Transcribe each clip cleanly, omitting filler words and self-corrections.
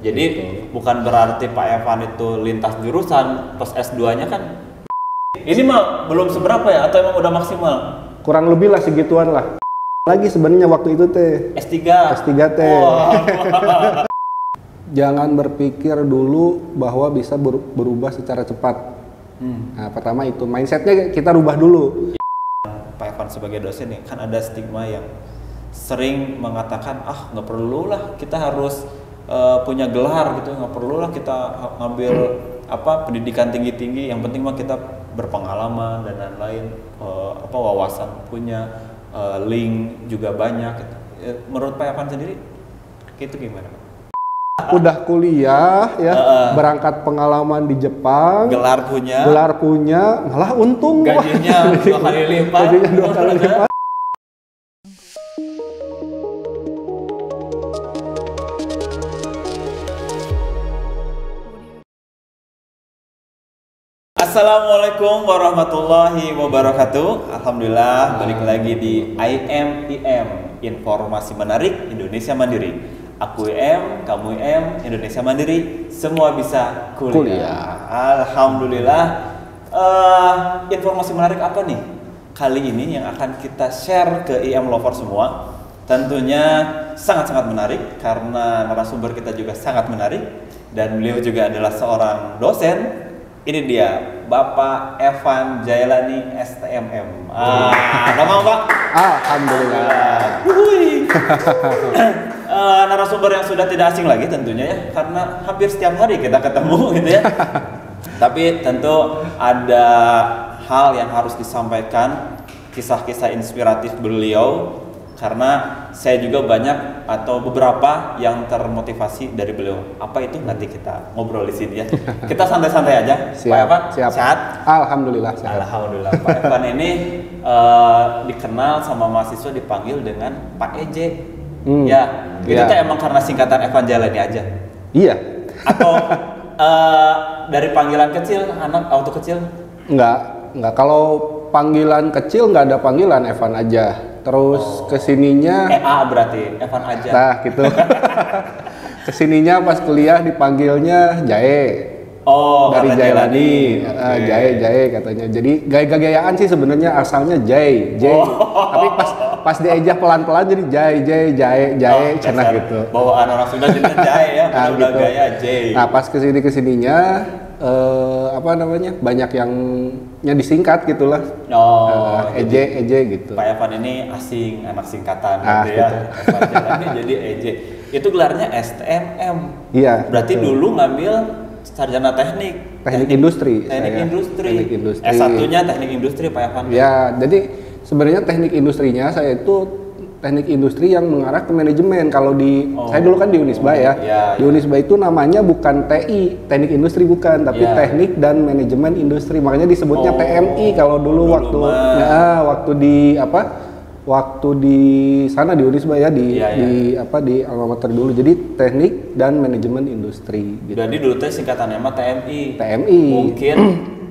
Jadi bukan berarti Pak Evan itu lintas jurusan, pas S2-nya kan ini mah belum seberapa ya atau emang udah maksimal? Kurang lebih lah segituan lah. Lagi sebenarnya waktu itu teh S3. S3 teh. Wow. Jangan berpikir dulu bahwa bisa berubah secara cepat. Nah, pertama itu mindsetnya kita rubah dulu. Pak Evan sebagai dosen nih kan ada stigma yang sering mengatakan nggak perlu lah kita harus punya gelar gitu, nggak perlu lah kita ngambil pendidikan tinggi-tinggi, yang penting mah kita berpengalaman dan lain-lain, wawasan punya, link juga banyak gitu. Menurut Pak Evan sendiri itu gimana? Udah kuliah ya, berangkat pengalaman di Jepang, gelar punya, malah untung gajinya 2 kali lipat. Gajinya 2 kali lipat. Assalamualaikum warahmatullahi wabarakatuh. Alhamdulillah, balik lagi di IMIM, Informasi Menarik Indonesia Mandiri. Aku IM, kamu IM, Indonesia Mandiri, semua bisa kuliah. Alhamdulillah. Informasi menarik apa nih kali ini yang akan kita share ke IM lover semua? Tentunya sangat-sangat menarik karena narasumber kita juga sangat menarik dan beliau juga adalah seorang dosen. Ini dia, Bapak Evan Jailani STMM. Nama Pak? Alhamdulillah. Narasumber yang sudah tidak asing lagi tentunya ya, karena hampir setiap hari kita ketemu gitu ya. Tapi tentu ada hal yang harus disampaikan, kisah-kisah inspiratif beliau, karena saya juga banyak atau beberapa yang termotivasi dari beliau. Apa itu nanti kita ngobrol di sini ya. Kita santai-santai aja. Siap, Pak Evan, siap. sehat? Alhamdulillah sehat. Alhamdulillah. Pak Evan ini dikenal sama mahasiswa dipanggil dengan Pak EJ. Ya, itu tuh emang karena singkatan Evan Jailani aja. Iya. Atau dari panggilan kecil, anak waktu kecil? Enggak. Kalau panggilan kecil nggak ada panggilan, Evan aja. Terus kesininya EA berarti, Evan aja. Nah gitu. Kesininya pas kuliah dipanggilnya Jae. Oh, dari Jailani. Okay. Jae katanya. Jadi gaya-gayaan sih sebenarnya asalnya Jae. Tapi pas diejak pelan-pelan jadi Jae cenah gitu. Bawaan orang Sunda jadi Jae ya, udah gitu. Gaya Jae. Nah, pas kesininya banyak yang disingkat gitulah. Eje gitu. Pak Evan ini asing, anak singkatan gitu ya. Evan Jailani jadi Eje. Itu gelarnya STMM. Iya. Berarti dulu ngambil sarjana teknik industri. S1-nya teknik industri Pak Evan. Ya, jadi sebenarnya teknik industrinya saya itu teknik industri yang mengarah ke manajemen. Kalau saya dulu kan di Unisba ya. Di Unisba itu namanya bukan TI, teknik industri bukan, tapi teknik dan manajemen industri. Makanya disebutnya TMI kalau dulu waktu di sana di Unisba ya di alma mater dulu. Jadi teknik dan manajemen industri gitu. Jadi dulu teh singkatannya mah TMI. Mungkin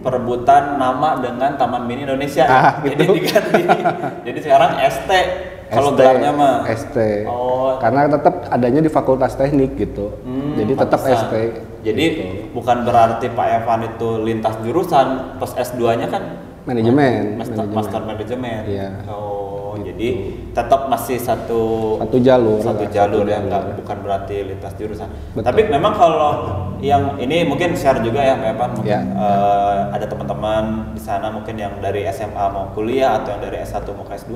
perebutan nama dengan Taman Mini Indonesia. Gitu. Jadi diganti. Jadi sekarang ST. Kalau gelarnya mah ST. Karena tetap adanya di Fakultas Teknik gitu. Jadi tetap ST. Jadi gitu. Bukan berarti Pak Evan itu lintas jurusan, pas S2-nya kan manajemen. Master manajemen. Iya. Gitu. Jadi tetap masih satu jalur ya, bukan berarti lintas jurusan. Betul. Tapi memang kalau yang ini mungkin share juga ya Pak Evan, mungkin ada teman-teman di sana mungkin yang dari SMA mau kuliah atau yang dari S1 mau ke S2.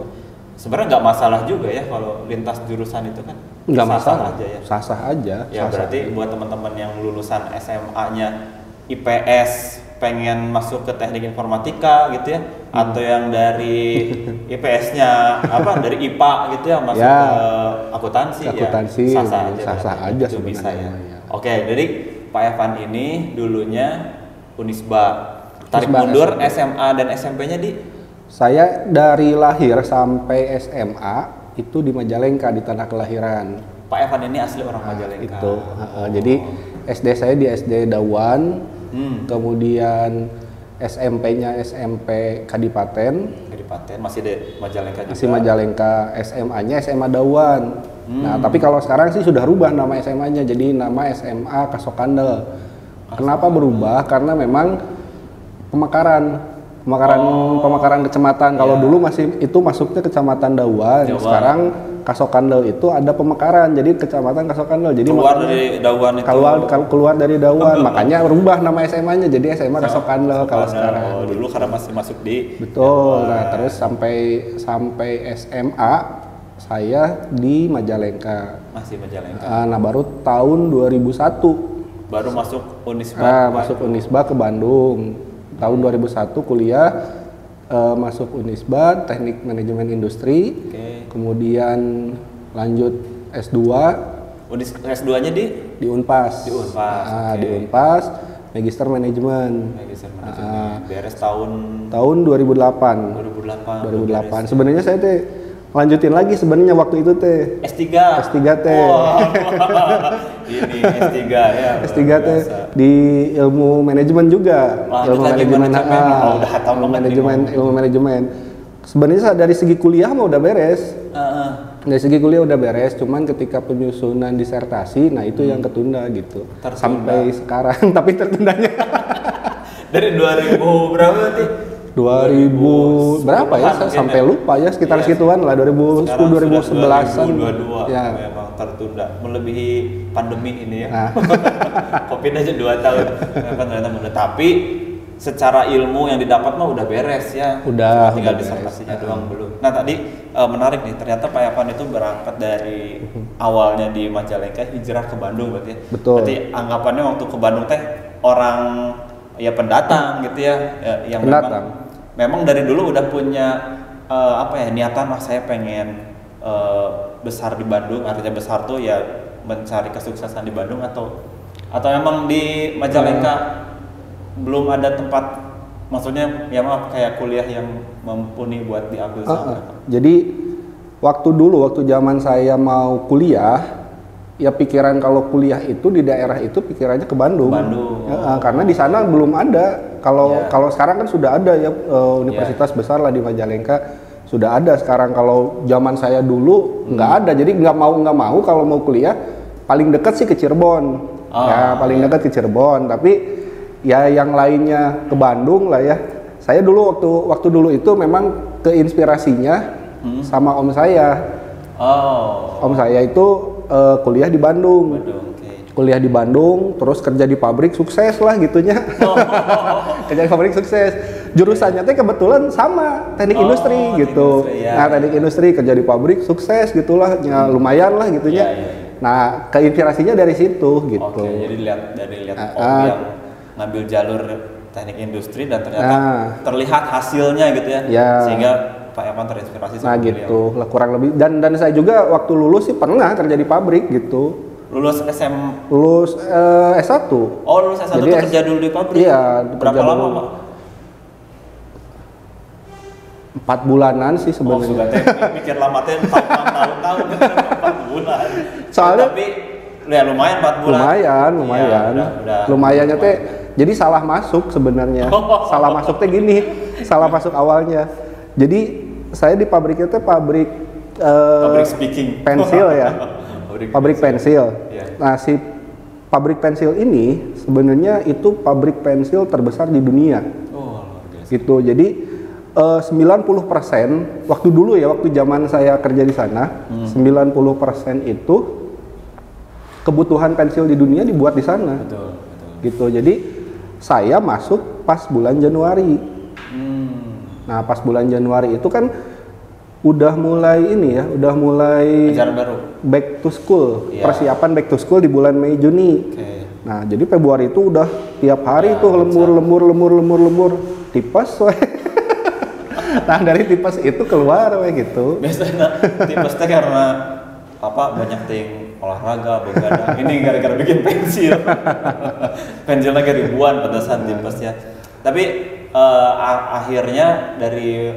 Sebenarnya nggak masalah juga ya kalau lintas jurusan itu kan. Nggak masalah aja ya. Sah-sah aja. Ya berarti buat teman-teman yang lulusan SMA-nya IPS pengen masuk ke teknik informatika gitu ya, atau yang dari IPS-nya dari IPA gitu ya masuk ke akuntansi ya sah-sah aja itu bisa ya. Oke, jadi Pak Evan ini dulunya Unisba. Tarik mundur SMA dan SMP-nya di? Saya dari lahir sampai SMA itu di Majalengka, di tanah kelahiran. Pak Evan ini asli orang Majalengka. Itu. Jadi SD saya di SD Dawan, kemudian SMP-nya SMP Kadipaten. Masih di Majalengka juga. Masih Majalengka. SMA-nya SMA Dawan. Nah, tapi kalau sekarang sih sudah rubah nama SMA-nya jadi nama SMA Kasokandel. Kenapa berubah? Karena memang pemekaran kecamatan. Kalau dulu masih itu masuknya kecamatan Dawan. Sekarang Kasokandel itu ada pemekaran. Jadi kecamatan Kasokandel. Jadi dari Dawan itu. Keluar dari Dawan. Makanya rubah nama SMA-nya jadi SMA Kasokandel kalau sekarang. Dulu karena masih masuk di Betul. Nah, terus sampai SMA saya di Majalengka. Masih Majalengka. Nah, baru tahun 2001 baru masuk Unisba. Masuk Unisba ke Bandung. Tahun 2001 kuliah masuk Unisba Teknik Manajemen Industri. Kemudian lanjut S2. S2-nya di Unpas. Di Unpas. Di Unpas Magister Manajemen. Beres tahun 2008. Sebenarnya saya lanjutin lagi sebenarnya waktu itu S3 teh. Ini S3 ya. S3 teh di ilmu manajemen juga. Ilmu manajemen. Sebenarnya dari segi kuliah mah udah beres. Dari segi kuliah udah beres, cuman ketika penyusunan disertasi, nah itu yang ketunda gitu. Sampai sekarang, tapi tertundanya dari 2000 berapa nanti? 2000 berapa ya? Saya sampai lupa ya, sekitar segituan lah 2010 2011-an. 2022 ya. Memang tertunda melebihi pandemi ini ya. Covid aja 2 tahun. Memang ternyata mudah. Tapi secara ilmu yang didapat mah udah beres ya. Udah tinggal disertasinya doang belum. Nah, tadi menarik nih, ternyata Pak Evan itu berangkat dari awalnya di Majalengka hijrah ke Bandung berarti ya. Betul. Berarti anggapannya waktu ke Bandung teh orang ya pendatang gitu ya, yang memang dari dulu udah punya niatan saya pengen besar di Bandung. Artinya besar tuh ya mencari kesuksesan di Bandung atau memang di Majalengka belum ada tempat, maksudnya ya maaf kayak kuliah yang mumpuni buat diambil sama. Jadi waktu zaman saya mau kuliah, ya pikiran kalau kuliah itu di daerah itu pikirannya ke Bandung. Karena di sana belum ada. Kalau sekarang kan sudah ada ya universitas besar lah di Majalengka sudah ada sekarang. Kalau zaman saya dulu nggak ada. Jadi nggak mau kalau mau kuliah paling dekat sih ke Cirebon. Paling dekat ke Cirebon. Tapi ya yang lainnya ke Bandung lah ya. Saya dulu waktu dulu itu memang keinspirasinya sama om saya. Om saya itu kuliah di Bandung. Kuliah di Bandung, terus kerja di pabrik, sukses lah gitunya. Kerja di pabrik sukses. Jurusannya teh kebetulan sama, teknik industri gitu. Teknik industri, kerja di pabrik, sukses gitulah, ya lumayan lah gitunya. Nah, keinspirasinya dari situ gitu. Jadi lihat om yang ngambil jalur teknik industri dan ternyata terlihat hasilnya gitu ya. Sehingga Pak Evan terinspirasi sama beliau. Gitu lah kurang lebih. Dan saya juga waktu lulus sih pernah kerja di pabrik gitu. Lulus S1. Lulus S1 jadi kerja dulu di pabrik? Iya. Berapa lama Pak? 4 bulanan sih sebenarnya. Mikir lama teh 4 bulan. Soalnya tapi ya lumayan 4 bulan. Lumayan. Lumayannya teh jadi salah masuk sebenarnya. Salah masuk teh gini. Salah masuk awalnya. Jadi saya di pabriknya teh pabrik speaking pensil ya. Pabrik pensil. Nah, si pabrik pensil ini sebenarnya itu pabrik pensil terbesar di dunia. Gitu. Jadi 90% waktu dulu ya, waktu zaman saya kerja di sana, 90% itu kebutuhan pensil di dunia dibuat di sana. Betul. Gitu. Jadi saya masuk pas bulan Januari. Nah, pas bulan Januari itu kan udah mulai ajaran baru, back to school, persiapan back to school di bulan Mei Juni. Nah, jadi Februari itu udah tiap hari tuh lembur tipes. Nah, dari tipes itu keluar gitu. Biasanya tipes teh karena banyak ting olahraga, begadang. Ini gara-gara bikin pensil. Pensilnya ribuan pada saat tipes ya. Tapi akhirnya dari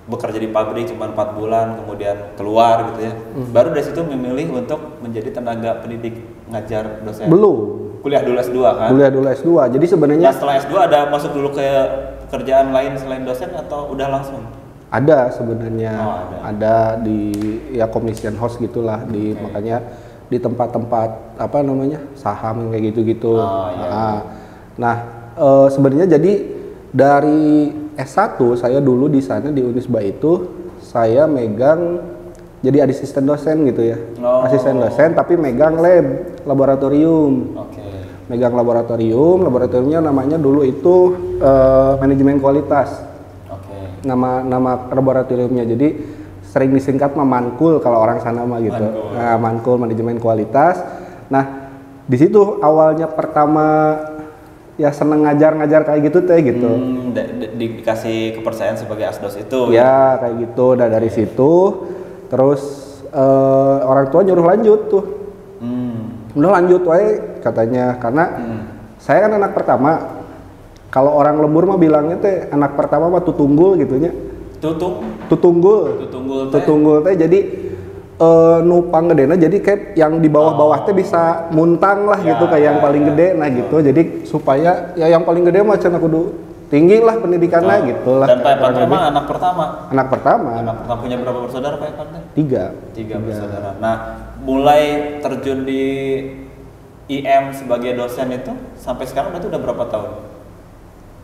bekerja di pabrik cuma 4 bulan kemudian keluar gitu ya. Baru dari situ memilih untuk menjadi tenaga pendidik ngajar dosen. Belum. Kuliah dulu S2 kan? Kuliah dulu S2. Jadi sebenarnya setelah S2 ada masuk dulu ke kerjaan lain selain dosen atau udah langsung? Ada sebenarnya, ada di ya commission house gitulah makanya di tempat-tempat apa namanya saham kayak gitu-gitu. Nah sebenarnya jadi dari S1 saya dulu di sana di Unisba itu saya megang jadi asisten dosen gitu ya, asisten dosen tapi megang laboratorium. Megang laboratoriumnya namanya dulu itu manajemen kualitas. Nama laboratoriumnya jadi sering disingkat Mankul kalau orang sana mah gitu. Nah, Mankul manajemen kualitas. Nah, di situ awalnya pertama ya seneng ngajar kayak gitu teh gitu. Dikasih kepercayaan sebagai asdos itu. Ya, kayak gitu. Udah dari situ terus orang tua nyuruh lanjut tuh. Udah lanjut wae katanya karena saya kan anak pertama. Kalau orang lembur mah bilangnya teh anak pertama mah tutunggul gitunya. Tutunggul teh jadi nupang gedena jadi kayak yang di bawah-bawah teh bisa muntang lah gitu kayak yang paling gede nah gitu. Jadi supaya ya yang paling gede mah cenah kudu tinggi lah pendidikannya gitu lah. Dan Pak Evan mah anak pertama. Anak pertama Punya berapa bersaudara Pak Evan? Tiga bersaudara. Nah, mulai terjun di IM sebagai dosen itu sampai sekarang udah berapa tahun?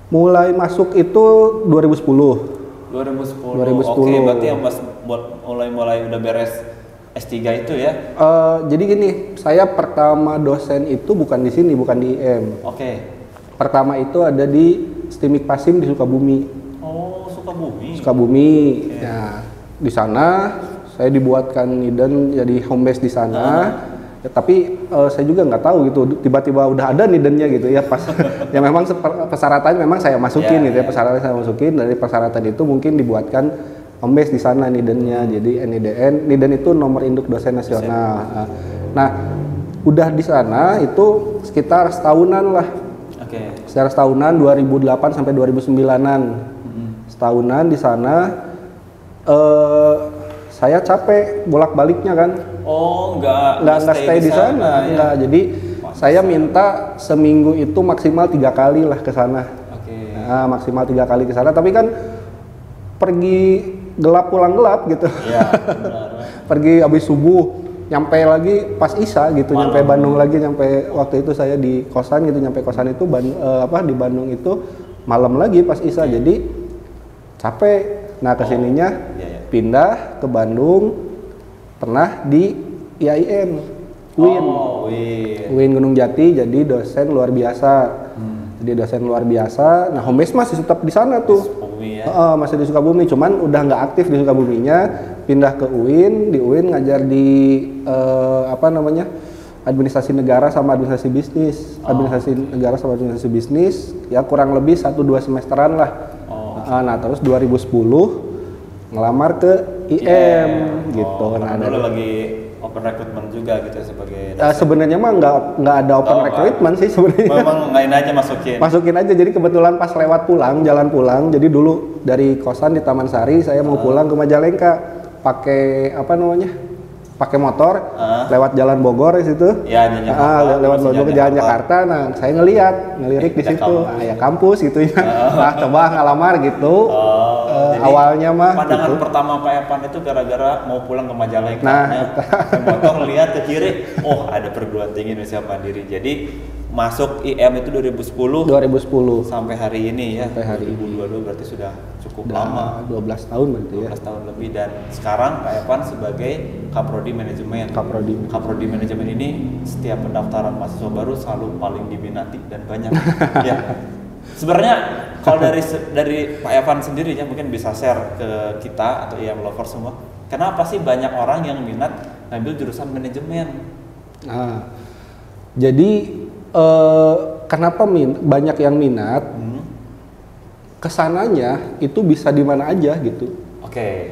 Mulai masuk itu 2010. Oke, berarti yang pas mulai udah beres S3 itu ya? Jadi gini, saya pertama dosen itu bukan di sini, bukan di IM. Pertama itu ada di Stimik Pasim di Sukabumi. Sukabumi. Ya, di sana saya dibuatkan niden jadi home base di sana. Ya, tapi saya juga nggak tahu gitu tiba-tiba udah ada nidennya gitu ya pas ya memang persyaratan memang saya masukin gitu ya persyaratan saya masukin dari persyaratan itu mungkin dibuatkan home base di sana nidennya jadi niden itu nomor induk dosen nasional. Nah udah di sana itu sekitar setahunan lah sekitar setahunan 2008 sampai 2009an setahunan di sana saya capek bolak-baliknya kan. Nggak stay di sana. Enggak. Jadi saya minta seminggu itu maksimal 3 kali lah ke sana. Nah, maksimal 3 kali ke sana. Tapi kan pergi gelap pulang gelap gitu. Pergi habis subuh, nyampe lagi pas Isya gitu, nyampe Bandung lagi, nyampe waktu itu saya di kosan gitu, nyampe kosan itu di Bandung itu malam lagi pas Isya. Jadi capek. Nah kesininya pindah ke Bandung. Pernah di IAIN, UIN Gunung Jati, jadi dosen luar biasa. Nah, home base masih tetap di sana tuh. Masih di Sukabumi, cuman udah nggak aktif di Sukabuminya, pindah ke UIN. Di UIN ngajar di administrasi negara sama administrasi bisnis. Negara sama administrasi bisnis, ya kurang lebih 1-2 semesteran lah. Nah, terus 2010 ngelamar ke IM gitu. Nah, dulu lagi open recruitment juga gitu sebagai sebenarnya mah nggak ada open recruitment sih sebenarnya. Memang ngain aja masukin aja. Jadi kebetulan pas lewat jalan pulang. Jadi dulu dari kosan di Taman Sari saya mau pulang ke Majalengka pakai pakai motor lewat Jalan Bogor di situ. Ya, lewat Bogor ke Jalan Jakarta. Nah, saya ngelirik di situ. Ya kampus gitu ya. Nah, coba ngalamar gitu. Awalnya mah pandangan gitu. Pertama Pak Evan itu gara-gara mau pulang ke Majalengka. Nah, motor lihat ke kiri, ada perguruan tinggi Indonesia Mandiri. Jadi masuk IM itu 2010 sampai hari ini ya. Sampai hari 2022 berarti sudah cukup lama. 12 tahun berarti ya. 12 tahun lebih dan sekarang Pak Evan sebagai Kaprodi Manajemen. Kaprodi Manajemen ini setiap pendaftaran mahasiswa baru selalu paling diminati dan banyak. Ya. Sebenarnya kalau dari Pak Evan sendiri ya mungkin bisa share ke kita atau IM lover semua. Kenapa sih banyak orang yang minat ngambil jurusan manajemen? Nah, jadi kenapa banyak yang minat? Kesananya itu bisa di mana aja gitu.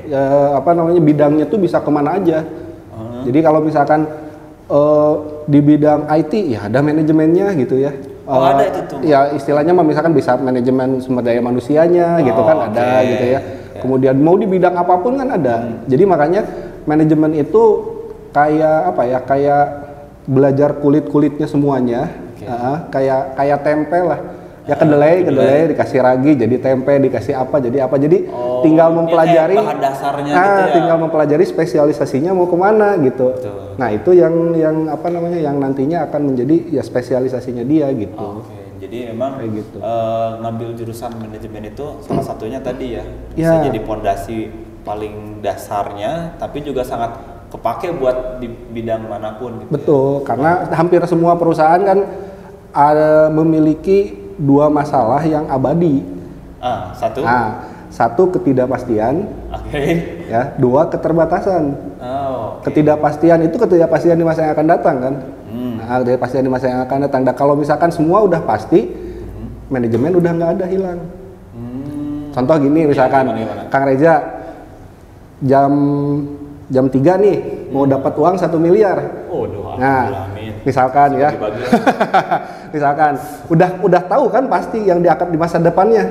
Ya, bidangnya tuh bisa kemana aja. Jadi kalau misalkan di bidang IT ya ada manajemennya gitu ya. Ada itu tuh. Ya istilahnya misalkan bisa manajemen sumber daya manusianya gitu kan ada gitu ya. Kemudian mau di bidang apapun kan ada. Jadi makanya manajemen itu kayak belajar kulit-kulitnya semuanya. Kayak tempe lah. Ya kedelai dikasih ragi jadi tempe, dikasih apa jadi apa. Jadi tinggal mempelajari bahan dasarnya gitu ya. Tinggal mempelajari spesialisasinya mau kemana gitu. Betul. Nah, itu yang apa namanya yang nantinya akan menjadi ya spesialisasinya dia gitu. Jadi memang gitu. Ngambil jurusan manajemen itu salah satunya tadi ya bisa jadi pondasi paling dasarnya, tapi juga sangat kepake buat di bidang manapun gitu. Betul, karena hampir semua perusahaan kan memiliki dua masalah yang abadi. Satu ketidakpastian, ya, dua keterbatasan. Ketidakpastian itu ketidakpastian di masa yang akan datang kan. Nah, ketidakpastian di masa yang akan datang. Dan kalau misalkan semua udah pasti, manajemen udah nggak ada, hilang. Contoh gini, misalkan Kang Reza jam 3 nih mau dapat uang 1 miliar. Nah, misalkan ya, misalkan udah tahu kan pasti yang diangkat di masa depannya.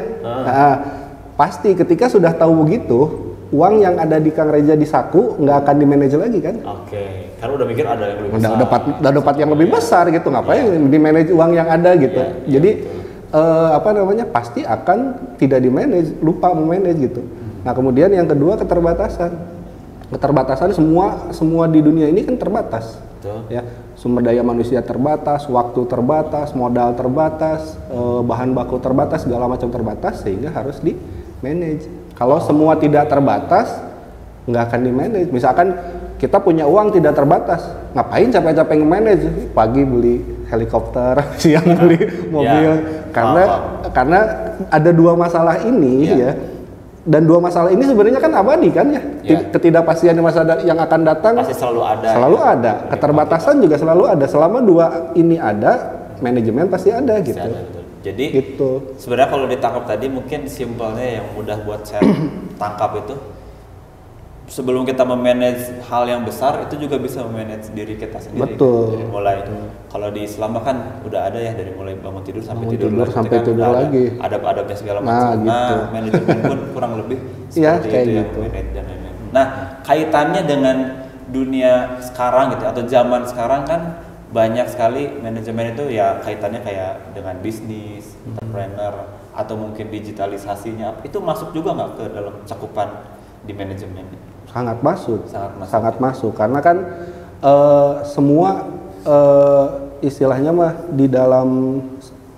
Pasti ketika sudah tahu begitu, uang yang ada di Kang Reza di saku nggak akan dimanage lagi kan? Karena udah mikir ada yang lebih besar. Udah dapat yang lebih besar gitu, ngapain dimanage uang yang ada gitu? Jadi pasti akan tidak dimanage, lupa memanage gitu. Nah, kemudian yang kedua keterbatasan semua di dunia ini kan terbatas. Ya, sumber daya manusia terbatas, waktu terbatas, modal terbatas, bahan baku terbatas, segala macam terbatas, sehingga harus di manage. Kalau semua tidak terbatas, nggak akan di manage. Misalkan kita punya uang tidak terbatas, ngapain capek-capek nge-manage? Pagi beli helikopter, siang beli mobil, karena ada dua masalah ini ya. Dan dua masalah ini sebenarnya kan abadi kan ya. Ketidakpastian di masa yang akan datang pasti selalu ada. Selalu ada. Keterbatasan juga selalu ada. Selama dua ini ada, manajemen pasti ada gitu. Jadi gitu. Sebenarnya kalau ditangkap tadi mungkin simpelnya yang mudah buat saya tangkap itu, sebelum kita memanage hal yang besar itu juga bisa memanage diri kita sendiri. Betul. Dari mulai kalau di Islam kan udah ada ya, dari mulai bangun tidur sampai tidur lagi. Adab-adabnya segala macam. Gitu. Manajemen pun kurang lebih seperti itu gitu. Manage dan lain-lain. Nah, kaitannya dengan dunia sekarang gitu atau zaman sekarang kan banyak sekali manajemen itu ya kaitannya kayak dengan bisnis, entrepreneur atau mungkin digitalisasinya. Itu masuk juga nggak ke dalam cakupan di manajemen? Sangat masuk karena kan semua istilahnya mah di dalam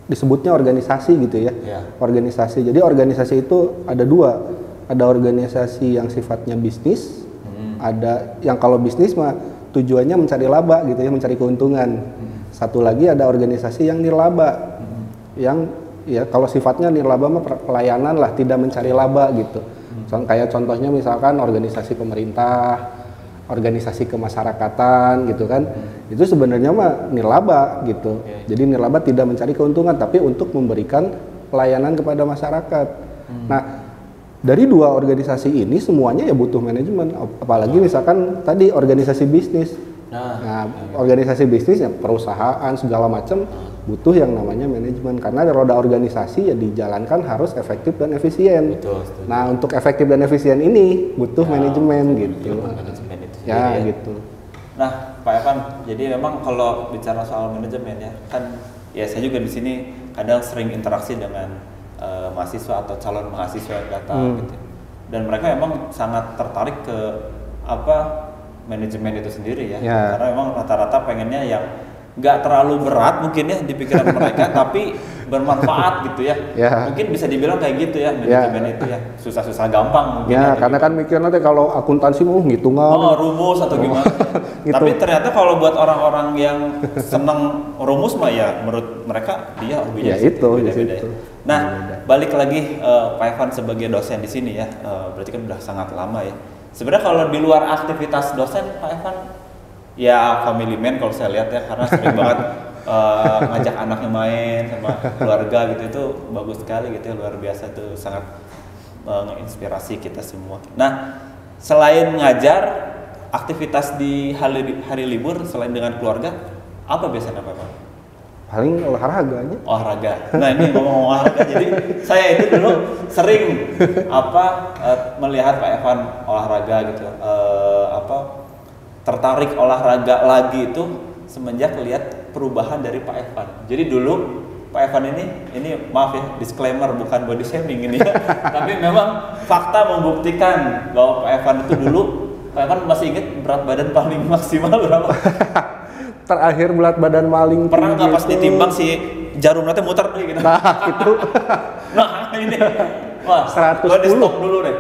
disebutnya organisasi gitu ya. Organisasi. Jadi organisasi itu ada dua. Ada organisasi yang sifatnya bisnis, ada yang kalau bisnis mah tujuannya mencari laba gitu ya, mencari keuntungan. Satu lagi ada organisasi yang nirlaba, yang ya kalau sifatnya nirlaba mah pelayanan lah, tidak mencari laba gitu. Kayak contohnya misalkan organisasi pemerintah, organisasi kemasyarakatan gitu kan, itu sebenarnya mah nirlaba gitu. Jadi nirlaba tidak mencari keuntungan, tapi untuk memberikan pelayanan kepada masyarakat. Nah, dari dua organisasi ini semuanya ya butuh manajemen, apalagi misalkan tadi organisasi bisnis. Organisasi bisnis ya perusahaan segala macam butuh yang namanya manajemen, karena roda organisasi ya dijalankan harus efektif dan efisien. Nah, untuk efektif dan efisien ini butuh manajemen gitu. Gitu. Nah, Pak Evan, jadi memang kalau bicara soal manajemen ya kan, ya saya juga di sini kadang sering interaksi dengan mahasiswa atau calon mahasiswa yang datang gitu. Dan mereka memang sangat tertarik ke manajemen itu sendiri ya. Karena memang rata-rata pengennya yang nggak terlalu berat mungkin ya di pikiran mereka, tapi bermanfaat gitu ya. Mungkin bisa dibilang kayak gitu ya, manajemen itu ya susah-susah gampang mungkin. Karena kan mikir nanti kalau akuntansi mau ngitungan, rumus atau gimana. Gitu. Tapi ternyata kalau buat orang-orang yang senang rumus mah ya menurut mereka dia beda-beda. Nah, balik lagi Pak Evan sebagai dosen di sini ya, berarti kan udah sangat lama ya. Sebenarnya kalau di luar aktivitas dosen, Pak Evan ya family man kalau saya lihat ya, karena sering banget ngajak anaknya main sama keluarga gitu, itu bagus sekali gitu ya, luar biasa tuh, sangat menginspirasi kita semua. Nah, selain ngajar, aktivitas di hari libur selain dengan keluarga apa biasanya Pak Evan? Paling olahraga. Nah, ini ngomong olahraga, jadi saya itu dulu sering melihat Pak Evan olahraga gitu, tertarik olahraga lagi itu semenjak lihat perubahan dari Pak Evan. Jadi dulu Pak Evan ini maaf ya, disclaimer bukan body shaming ini ya. Tapi memang fakta membuktikan bahwa Pak Evan itu dulu, Pak Evan masih ingat berat badan paling maksimal berapa? Terakhir berat badan paling pernah nggak pas ditimbang si jarum nanti muter nih gitu? Nah itu. Nah ini, wah 110. Gua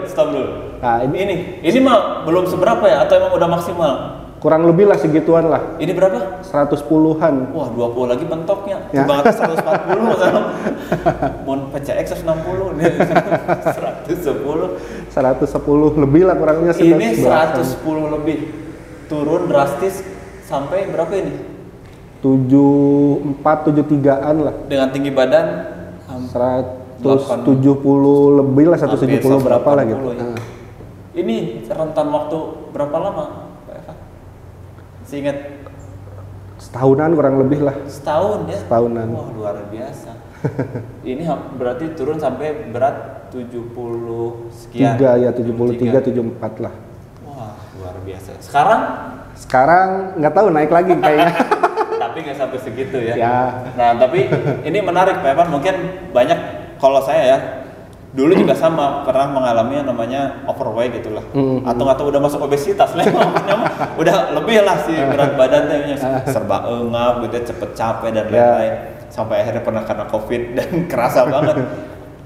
stop dulu. Nah ini mah belum seberapa ya, atau emang udah maksimal? Kurang lebih lah segituan lah. Ini berapa? 110-an. Wah 20 lagi mentoknya. Ya. Cuma 140 sama. Mau PCX 160 nih. 110 lebih lah kurangnya. Ini 110 lebih. Turun drastis sampai berapa ini? 74, 73-an lah. Dengan tinggi badan 170 lebih lah, 170 berapa lah gitu. Ya. Nah. Ini rentan waktu berapa lama? Seingat setahunan kurang lebih lah. Setahun ya? Setahunan. Wah luar biasa. Ini berarti turun sampai berat 70 sekian. 73, 74 lah. Wah luar biasa. Sekarang nggak tahu naik lagi kayaknya. Tapi nggak sampai segitu ya. Ya. Nah tapi ini menarik Pak Evan, mungkin banyak, kalau saya ya dulu juga sama pernah mengalami yang namanya overweight gitulah, atau udah masuk obesitas lah, udah lebih lah sih berat badannya, serba engap gitu, cepet capek dan lain-lain, sampai akhirnya pernah kena COVID dan kerasa banget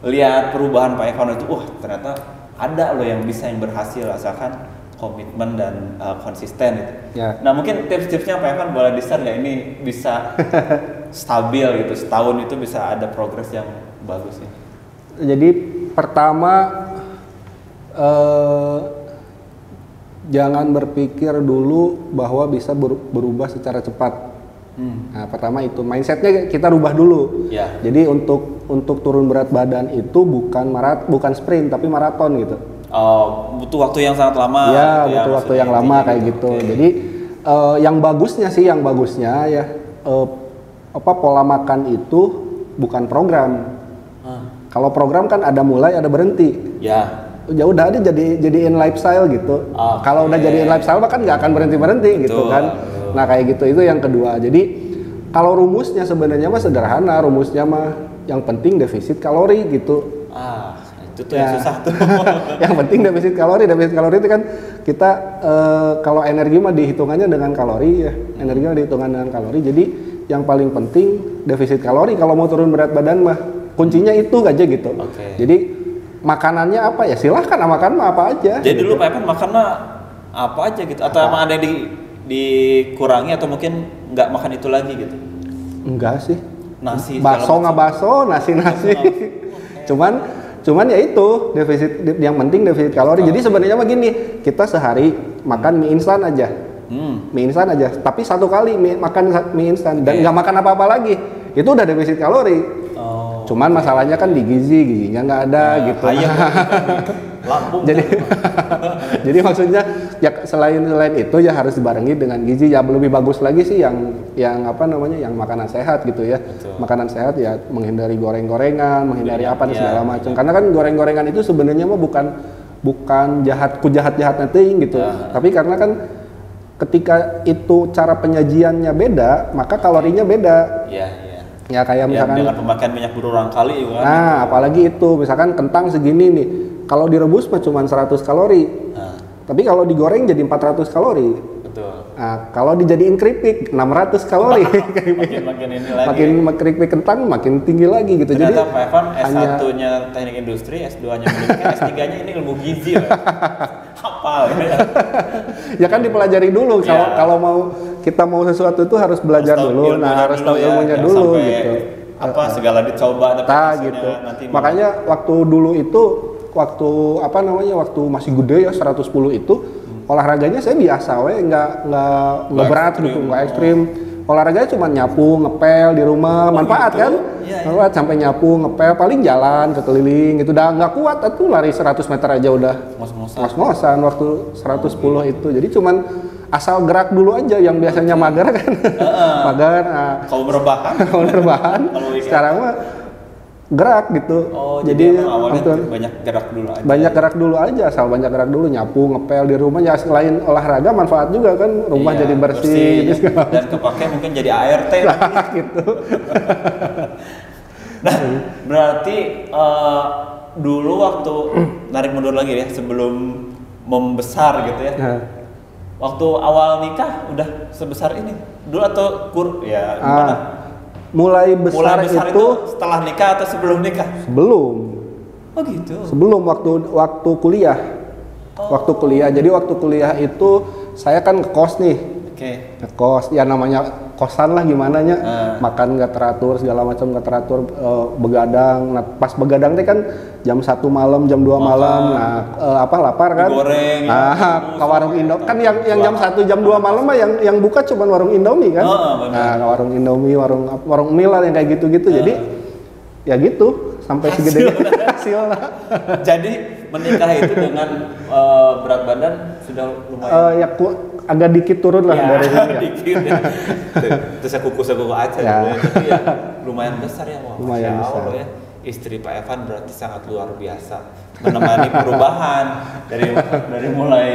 lihat perubahan Pak Evan itu, wah ternyata ada loh yang berhasil asalkan komitmen dan konsisten gitu. Ya. Nah mungkin tips-tipsnya Pak Evan boleh di-share nggak, ini bisa stabil gitu, setahun itu bisa ada progres yang bagus ya. Jadi pertama jangan berpikir dulu bahwa bisa berubah secara cepat. Nah, pertama itu mindsetnya kita rubah dulu. Ya. Jadi untuk turun berat badan itu bukan sprint tapi maraton gitu. Oh, butuh waktu yang sangat lama. Ya, butuh waktu yang lama kayak gitu. Okay. Jadi yang bagusnya ya pola makan itu bukan program. Kalau program kan ada mulai, ada berhenti. Ya. Ya udah aja jadiin lifestyle gitu. Okay. Kalau udah jadiin lifestyle kan nggak akan berhenti gitu kan. Nah kayak gitu, itu yang kedua. Jadi kalau rumusnya sebenarnya mah sederhana. Rumusnya mah yang penting defisit kalori gitu. Itu tuh yang susah tuh. Yang penting defisit kalori. Defisit kalori itu kan kita kalau energi mah dihitungannya dengan kalori ya. Energi mah dihitungan dengan kalori. Jadi yang paling penting defisit kalori kalau mau turun berat badan mah. Kuncinya itu aja gitu. Okay. Jadi makanannya apa ya? Silahkan makan mah apa aja. Jadi gitu. dulu Pak Evan makan mah apa aja gitu? Atau emang ada yang dikurangi atau mungkin nggak makan itu lagi gitu? Enggak sih. Nasi. Bakso, nasi. Cuman ya itu defisit, yang penting defisit kalori. Jadi sebenarnya mah gini, kita sehari makan mie instan aja. Mie instan aja. Tapi satu kali makan mie instan dan nggak makan apa-apa lagi. Itu udah defisit kalori. Cuman masalahnya kan di gizinya nggak ada gitu. Jadi maksudnya ya selain itu ya harus dibarengi dengan gizi. Ya lebih bagus lagi sih yang yang makanan sehat gitu ya. Betul. Makanan sehat ya menghindari goreng-gorengan, menghindari segala macam. Karena kan goreng-gorengan itu sebenarnya mah bukan jahat nanti gitu. Tapi karena kan ketika itu cara penyajiannya beda, maka kalorinya beda. Iya. Ya kayak misalkan dengan pemakaian minyak berulang kali juga. Nah, apalagi itu misalkan kentang segini nih. Kalau direbus mah cuma 100 kalori. Tapi kalau digoreng jadi 400 kalori. Betul. Nah, kalau dijadiin keripik 600 kalori. makin ini lagi. Makin keripik kentang makin tinggi lagi gitu. Ternyata Jadi Pak Evan S1-nya teknik industri, S2-nya manajemen, S3-nya ini ilmu gizi ya. Hafal ya. Ya kan dipelajari dulu kalau kita mau sesuatu itu harus belajar dulu. Nah, harus tahu ilmunya dulu gitu. Segala dicoba tapi gitu. Nanti makanya waktu dulu itu waktu masih gede ya 110 itu olahraganya saya biasa nggak berat gitu, nggak ekstrim. Olahraganya cuma nyapu, ngepel di rumah, manfaat gitu. Kan? Manfaat sampai nyapu, ngepel, paling jalan keliling gitu. Udah nggak kuat tuh lari 100 meter aja udah ngos-ngosan waktu 110 itu. Jadi cuman asal gerak dulu aja yang biasanya mager kan. Mager. Kalau rebahan. Sekarang mah gerak gitu. Jadi awalnya banyak gerak dulu aja. Banyak gerak dulu aja, asal banyak gerak dulu, nyapu, ngepel di rumah. Ya selain olahraga manfaat juga kan, rumah jadi bersih gitu. Dan kepake mungkin jadi ART gitu. Nah, berarti dulu waktu narik mundur lagi ya, sebelum membesar gitu ya. Waktu awal nikah udah sebesar ini dulu atau gimana? Mulai besar itu setelah nikah atau sebelum nikah? Sebelum. Oh gitu. Sebelum waktu kuliah. Waktu kuliah. Jadi waktu kuliah itu saya kan ngekos nih. Ngekos, ya namanya kosan lah gimana nya. Makan nggak teratur, segala macam nggak teratur, begadang. Nah, pas begadang teh kan jam 1 malam, jam 2 malam. Nah, lapar kan? Digoreng. Ke warung Indomie. Kan yang jam 1 jam 2 malam mah yang buka cuma warung Indomie kan? Nah, warung Indomie, warung mie lah yang kayak gitu-gitu. Jadi ya gitu sampai segede hasil lah. Jadi menikah itu dengan berat badan sudah lumayan. Agak dikit turun lah dari sini. Dikit ya. Terus kuku aja tapi ya lumayan besar ya. Lumayan besar. Allah ya. Istri Pak Evan berarti sangat luar biasa. Menemani perubahan dari mulai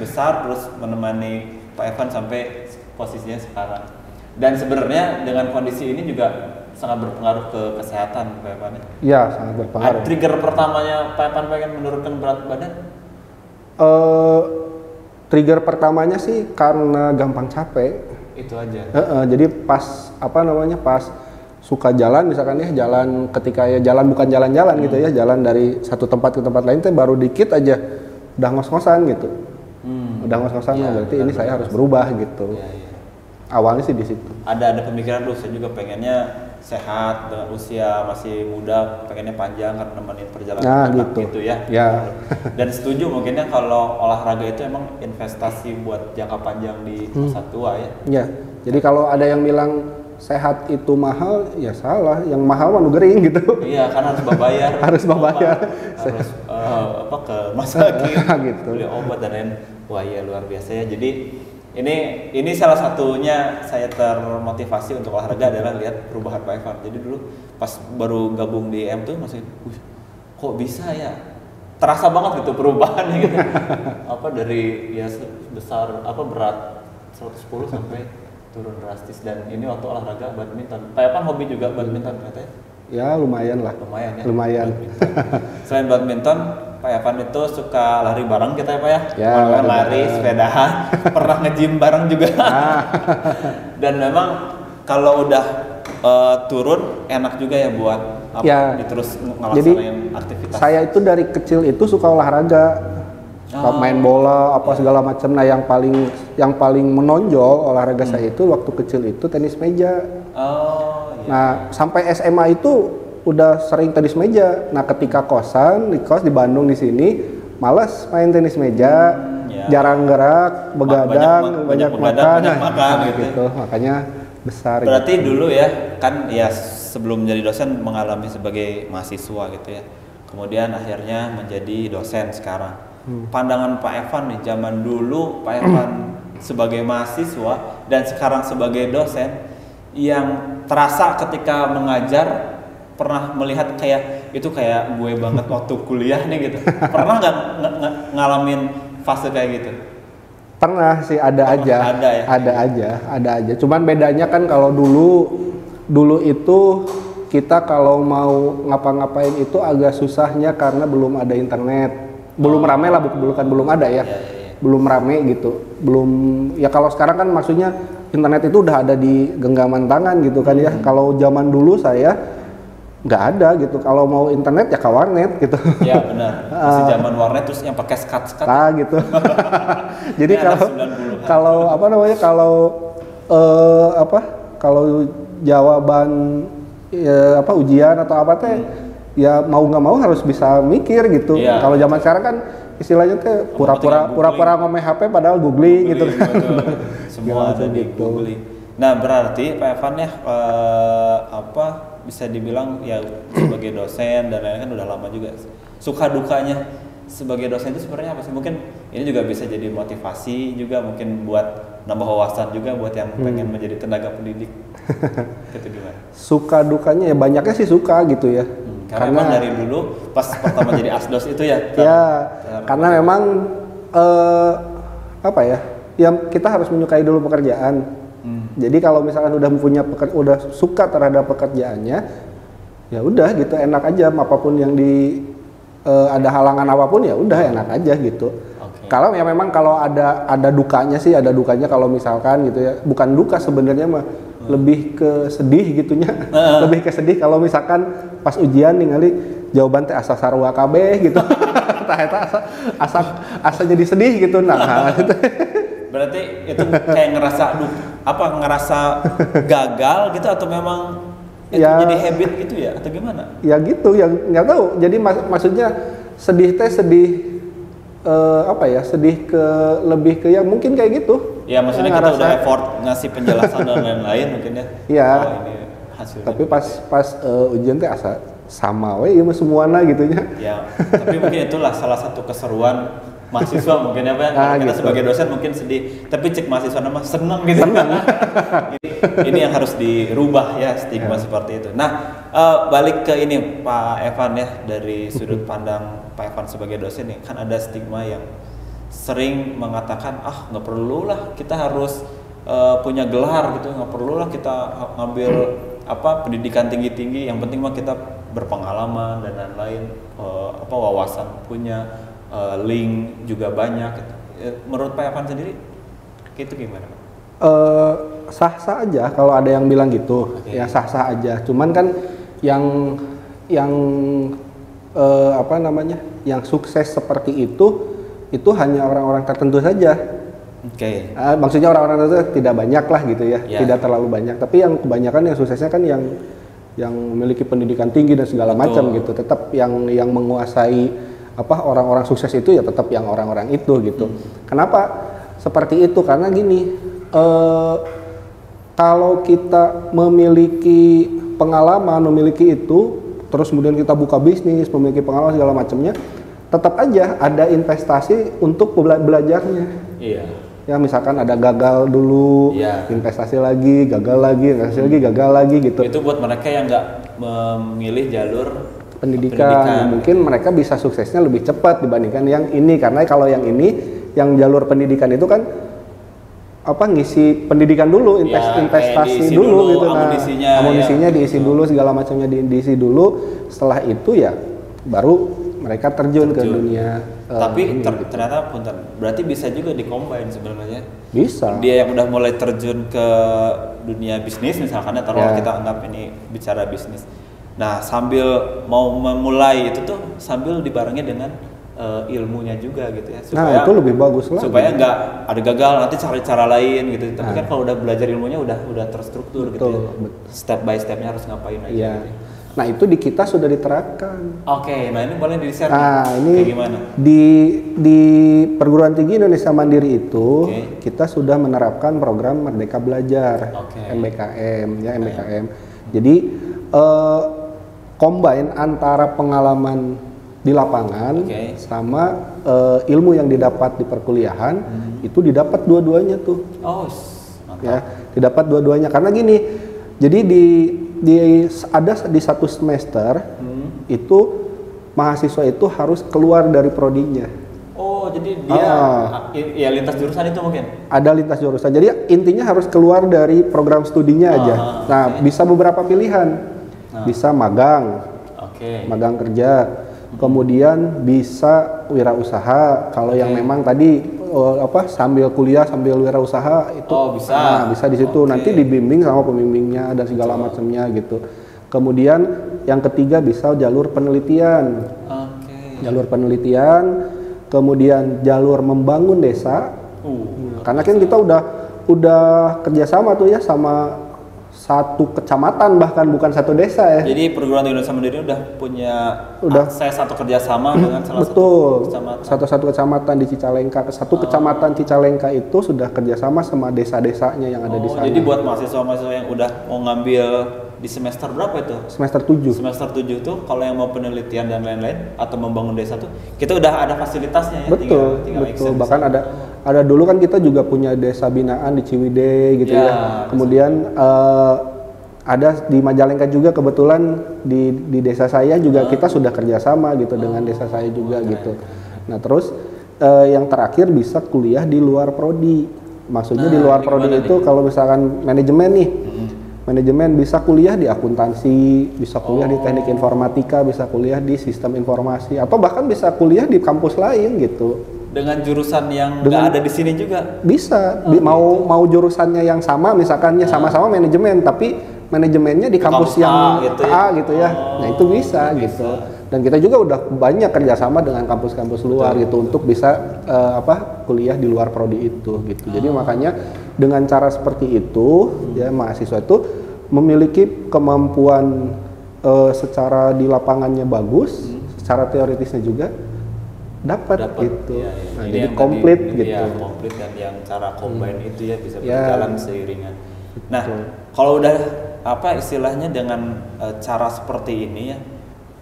besar terus menemani Pak Evan sampai posisinya sekarang. Dan sebenarnya dengan kondisi ini juga sangat berpengaruh ke kesehatan Pak Evan. Iya, sangat berpengaruh. Trigger pertamanya Pak Evan pengen menurunkan berat badan? Trigger pertamanya sih karena gampang capek. Itu aja. Jadi pas pas suka jalan misalkan ya, jalan ketika ya jalan bukan jalan-jalan gitu ya, jalan dari satu tempat ke tempat lain teh baru dikit aja udah ngos-ngosan gitu. Udah ngos-ngosan berarti ini saya harus berubah gitu. Awalnya sih di situ. Ada pemikiran saya juga pengennya sehat dengan usia masih muda, pengennya panjang karena nemenin perjalanan gitu ya. Dan setuju mungkinnya kalau olahraga itu emang investasi buat jangka panjang di masa tua ya. Iya. Jadi kalau ada yang bilang sehat itu mahal, ya salah. Yang mahal mah gering gitu. Iya, kan harus berbayar. Harus berbayar. Harus ke rumah sakit, gitu. Beli obat dan lain. Wah iya luar biasa ya. Jadi ini salah satunya saya termotivasi untuk olahraga adalah lihat perubahan Pak Evan. Jadi dulu pas baru gabung di EM tuh masih kok bisa ya, terasa banget gitu perubahannya gitu. Dari ya besar berat 110 sampai turun drastis. Dan ini waktu olahraga badminton. Pak Evan hobi juga badminton katanya? Ya lumayan lah. Lumayan. Selain badminton, Pak Evan itu suka lari bareng kita ya Pak ya? Ya, lari, sepedahan, pernah nge-gym bareng juga. Dan memang kalau udah turun enak juga ya buat terus ngelaksanain aktivitas. Saya itu dari kecil itu suka olahraga, main bola segala macam. Nah yang paling menonjol olahraga saya itu waktu kecil itu tenis meja. Nah sampai SMA itu udah sering tenis meja. Nah ketika kos di Bandung di sini malas main tenis meja, jarang gerak, begadang, banyak makan gitu. Makanya besar. Berarti gitu. Dulu ya kan ya sebelum menjadi dosen mengalami sebagai mahasiswa gitu ya. Kemudian akhirnya menjadi dosen sekarang. Pandangan Pak Evan nih zaman dulu Pak Evan sebagai mahasiswa dan sekarang sebagai dosen yang terasa ketika mengajar. Pernah melihat kayak gue banget waktu kuliah nih gitu. Pernah nggak ngalamin fase kayak gitu? Pernah sih, ada aja. Cuman bedanya kan kalau dulu itu kita kalau mau ngapa-ngapain itu agak susahnya karena belum ada internet. Belum rame lah, bukan belum ada ya. Belum rame gitu. Belum ya kalau sekarang kan maksudnya internet itu udah ada di genggaman tangan gitu kan ya. Kalau zaman dulu saya nggak ada gitu. Kalau mau internet ya ke warnet gitu. Iya benar. Masih zaman warnet terus yang pakai skat. Gitu. Jadi kalau jawaban ujian atau apa teh ya mau nggak mau harus bisa mikir gitu. Kalau zaman sekarang kan istilahnya teh pura-pura ngomong HP padahal googling gitu. Semua ada di googling. Nah berarti Pak Evan ya bisa dibilang ya sebagai dosen dan lain-lain kan udah lama juga. Suka dukanya sebagai dosen itu sebenarnya apa sih? Mungkin ini juga bisa jadi motivasi juga mungkin buat nambah wawasan juga buat yang pengen menjadi tenaga pendidik. Gitu gimana? Suka dukanya ya banyaknya sih suka gitu ya. Karena emang dari dulu pas pertama jadi asdos itu ya. Ya, karena memang apa ya? Ya kita harus menyukai dulu pekerjaan. Jadi kalau misalkan udah suka terhadap pekerjaannya, ya udah gitu, enak aja apapun yang ada halangan apapun ya udah enak aja gitu. Kalau ya memang kalau ada dukanya sih, ada dukanya kalau misalkan gitu ya, bukan duka sebenarnya mah, lebih ke sedih gitunya. Lebih ke sedih kalau misalkan pas ujian ningali jawaban teh asa sarua kabeh gitu. Tah eta asa jadi sedih gitu. Nah, gitu. Berarti itu kayak ngerasa gagal gitu, atau memang itu ya, jadi habit gitu ya, atau gimana? Ya gitu, yang nggak tahu. Jadi maksudnya sedih apa ya, sedih lebih ke yang mungkin kayak gitu. Ya maksudnya kita udah effort ngasih penjelasan dan lain-lain mungkin ya. Iya. Oh, ini hasilnya. Tapi pas ujian teh asa sama we ieu mah semuana gitunya. Ya, tapi mungkin itulah salah satu keseruan mahasiswa mungkin apa ya. Kalau kita gitu. Sebagai dosen mungkin sedih, tapi cek mahasiswa mah seneng gitu. ini yang harus dirubah ya, stigma seperti itu. Nah, balik ke ini Pak Evan ya, dari sudut pandang Pak Evan sebagai dosen nih, kan ada stigma yang sering mengatakan nggak perlu lah kita harus punya gelar gitu, nggak perlu lah kita ngambil pendidikan tinggi-tinggi, yang penting mah kita berpengalaman dan lain-lain, wawasan punya, link juga banyak gitu. Menurut Pak Evan sendiri itu gimana? Sah-sah aja kalau ada yang bilang gitu. Ya sah-sah aja, cuman kan yang yang sukses seperti itu hanya orang-orang tertentu saja. Maksudnya orang-orang tertentu tidak banyak lah gitu ya, tidak terlalu banyak. Tapi yang kebanyakan yang suksesnya kan yang memiliki pendidikan tinggi dan segala macam gitu. Tetap yang menguasai orang-orang sukses itu ya tetap yang orang-orang itu gitu. Kenapa seperti itu? Karena gini, kalau kita memiliki pengalaman, memiliki itu, terus kemudian kita buka bisnis, memiliki pengalaman segala macamnya, tetap aja ada investasi untuk belajarnya. Iya. Ya misalkan ada gagal dulu, investasi lagi, gagal lagi, gagal lagi gitu. Itu buat mereka yang nggak memilih jalur pendidikan. Mungkin mereka bisa suksesnya lebih cepat dibandingkan yang ini, karena kalau yang ini, yang jalur pendidikan itu kan ngisi pendidikan dulu, investasi dulu gitu, amunisinya diisi dulu, segala macamnya diisi dulu. Setelah itu ya baru mereka terjun ke dunia. Tapi ternyata berarti bisa juga dikombin sebenarnya. Bisa. Dia yang udah mulai terjun ke dunia bisnis misalkan, kalau kita anggap ini bicara bisnis. Nah, sambil mau memulai itu tuh sambil dibarengi dengan ilmunya juga gitu ya. Supaya, itu lebih bagus lah. Supaya nggak ada gagal, nanti cari cara lain gitu. Tapi kan kalau udah belajar ilmunya udah terstruktur gitu ya. Step by stepnya harus ngapain aja gitu ya. Nah, itu di kita sudah diterapkan. Nah ini boleh di-share ini kayak gimana? Di Perguruan Tinggi Indonesia Mandiri itu kita sudah menerapkan program Merdeka Belajar, MBKM ya, MBKM. Jadi combine antara pengalaman di lapangan sama ilmu yang didapat di perkuliahan, itu didapat dua-duanya tuh. Ya, didapat dua-duanya karena gini. Jadi ada di satu semester itu mahasiswa itu harus keluar dari prodinya. Jadi dia ya lintas jurusan itu mungkin? Ada lintas jurusan. Jadi intinya harus keluar dari program studinya aja. Bisa beberapa pilihan. Bisa magang, magang kerja, kemudian bisa wirausaha. Kalau yang memang tadi sambil kuliah sambil wirausaha itu bisa di situ. Nanti dibimbing sama pembimbingnya dan segala macamnya gitu. Kemudian yang ketiga bisa jalur penelitian. Jalur penelitian, kemudian jalur membangun desa. Karena kan kita udah kerjasama tuh ya sama satu kecamatan, bahkan bukan satu desa ya. Jadi Perguruan Tinggi Indonesia Mandiri udah punya akses atau kerjasama dengan salah satu kecamatan. Satu kecamatan di Cicalengka. Kecamatan Cicalengka itu sudah kerjasama sama desa-desanya yang ada di sana. Jadi buat mahasiswa-mahasiswa yang udah mau ngambil di semester berapa itu? Semester 7. Semester 7 tuh kalau yang mau penelitian dan lain-lain atau membangun desa tuh kita udah ada fasilitasnya ya. Betul. Bahkan ada dulu kan kita juga punya desa binaan di Ciwidey gitu ya. Kemudian ada di Majalengka juga kebetulan di desa saya juga kita sudah kerjasama gitu dengan desa saya juga gitu. Nah terus yang terakhir bisa kuliah di luar prodi. Maksudnya di luar prodi itu kalau misalkan manajemen nih, manajemen bisa kuliah di akuntansi, bisa kuliah di teknik informatika, bisa kuliah di sistem informasi, atau bahkan bisa kuliah di kampus lain gitu. Dengan jurusan yang nggak ada di sini juga? Bisa, mau jurusannya yang sama, misalkannya sama-sama manajemen, tapi manajemennya di kampus yang gitu A gitu ya. Nah itu bisa gitu. Dan kita juga udah banyak kerjasama dengan kampus-kampus luar gitu untuk bisa kuliah di luar prodi itu gitu. Jadi makanya dengan cara seperti itu ya mahasiswa itu memiliki kemampuan secara di lapangannya bagus, secara teoritisnya juga dapat gitu. Ya. Nah, jadi komplit gitu. Ya, komplit dan yang cara combine itu ya bisa berjalan seiringan. Nah, kalau udah istilahnya dengan cara seperti ini ya,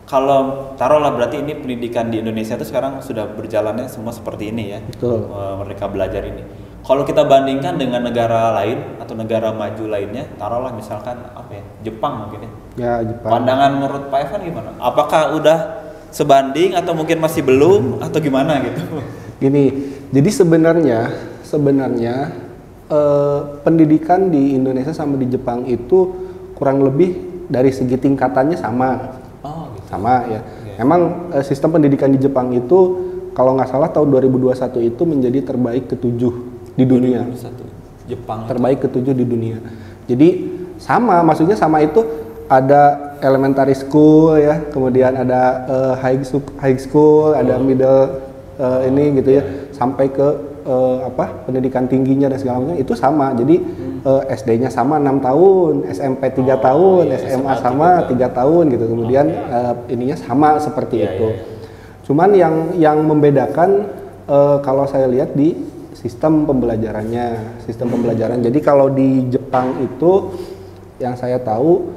kalau taruhlah berarti ini pendidikan di Indonesia itu sekarang sudah berjalannya semua seperti ini ya. Betul. Mereka belajar ini. Kalau kita bandingkan dengan negara lain atau negara maju lainnya, taruhlah misalkan Jepang mungkin ya. Ya, Jepang. Pandangan menurut Pak Evan gimana? Apakah udah sebanding atau mungkin masih belum atau gimana gitu? Gini, jadi sebenarnya pendidikan di Indonesia sama di Jepang itu kurang lebih dari segi tingkatannya sama. Oh, gitu. Sama ya. Okay. Emang sistem pendidikan di Jepang itu kalau nggak salah tahun 2021 itu menjadi terbaik ke-7 di dunia. 2021. Jepang terbaik ke-7 di dunia. Jadi sama, maksudnya sama itu ada elementary school ya, kemudian ada high school, ada middle ini gitu ya, sampai ke pendidikan tingginya dan segala macam itu sama. Jadi SD-nya sama 6 tahun, SMP 3 tahun, SMA sama 3 tahun gitu. Kemudian ininya sama seperti itu. Cuman yang membedakan kalau saya lihat di sistem pembelajarannya, Jadi kalau di Jepang itu yang saya tahu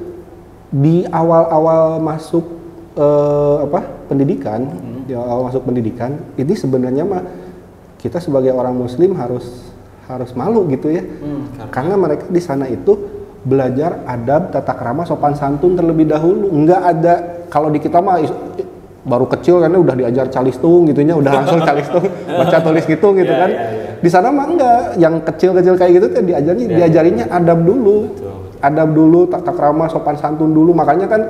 di awal-awal masuk pendidikan, di awal masuk pendidikan, ini sebenarnya mah kita sebagai orang Muslim harus malu gitu ya, karena mereka di sana itu belajar adab, tata krama, sopan santun terlebih dahulu. Enggak ada, kalau di kita mah baru kecil kan udah diajar calistung gitunya, udah langsung calistung baca tulis gitu kan. Di sana mah enggak, yang kecil-kecil kayak gitu tuh diajarinnya adab dulu. Adab dulu, tata krama, sopan santun dulu. Makanya kan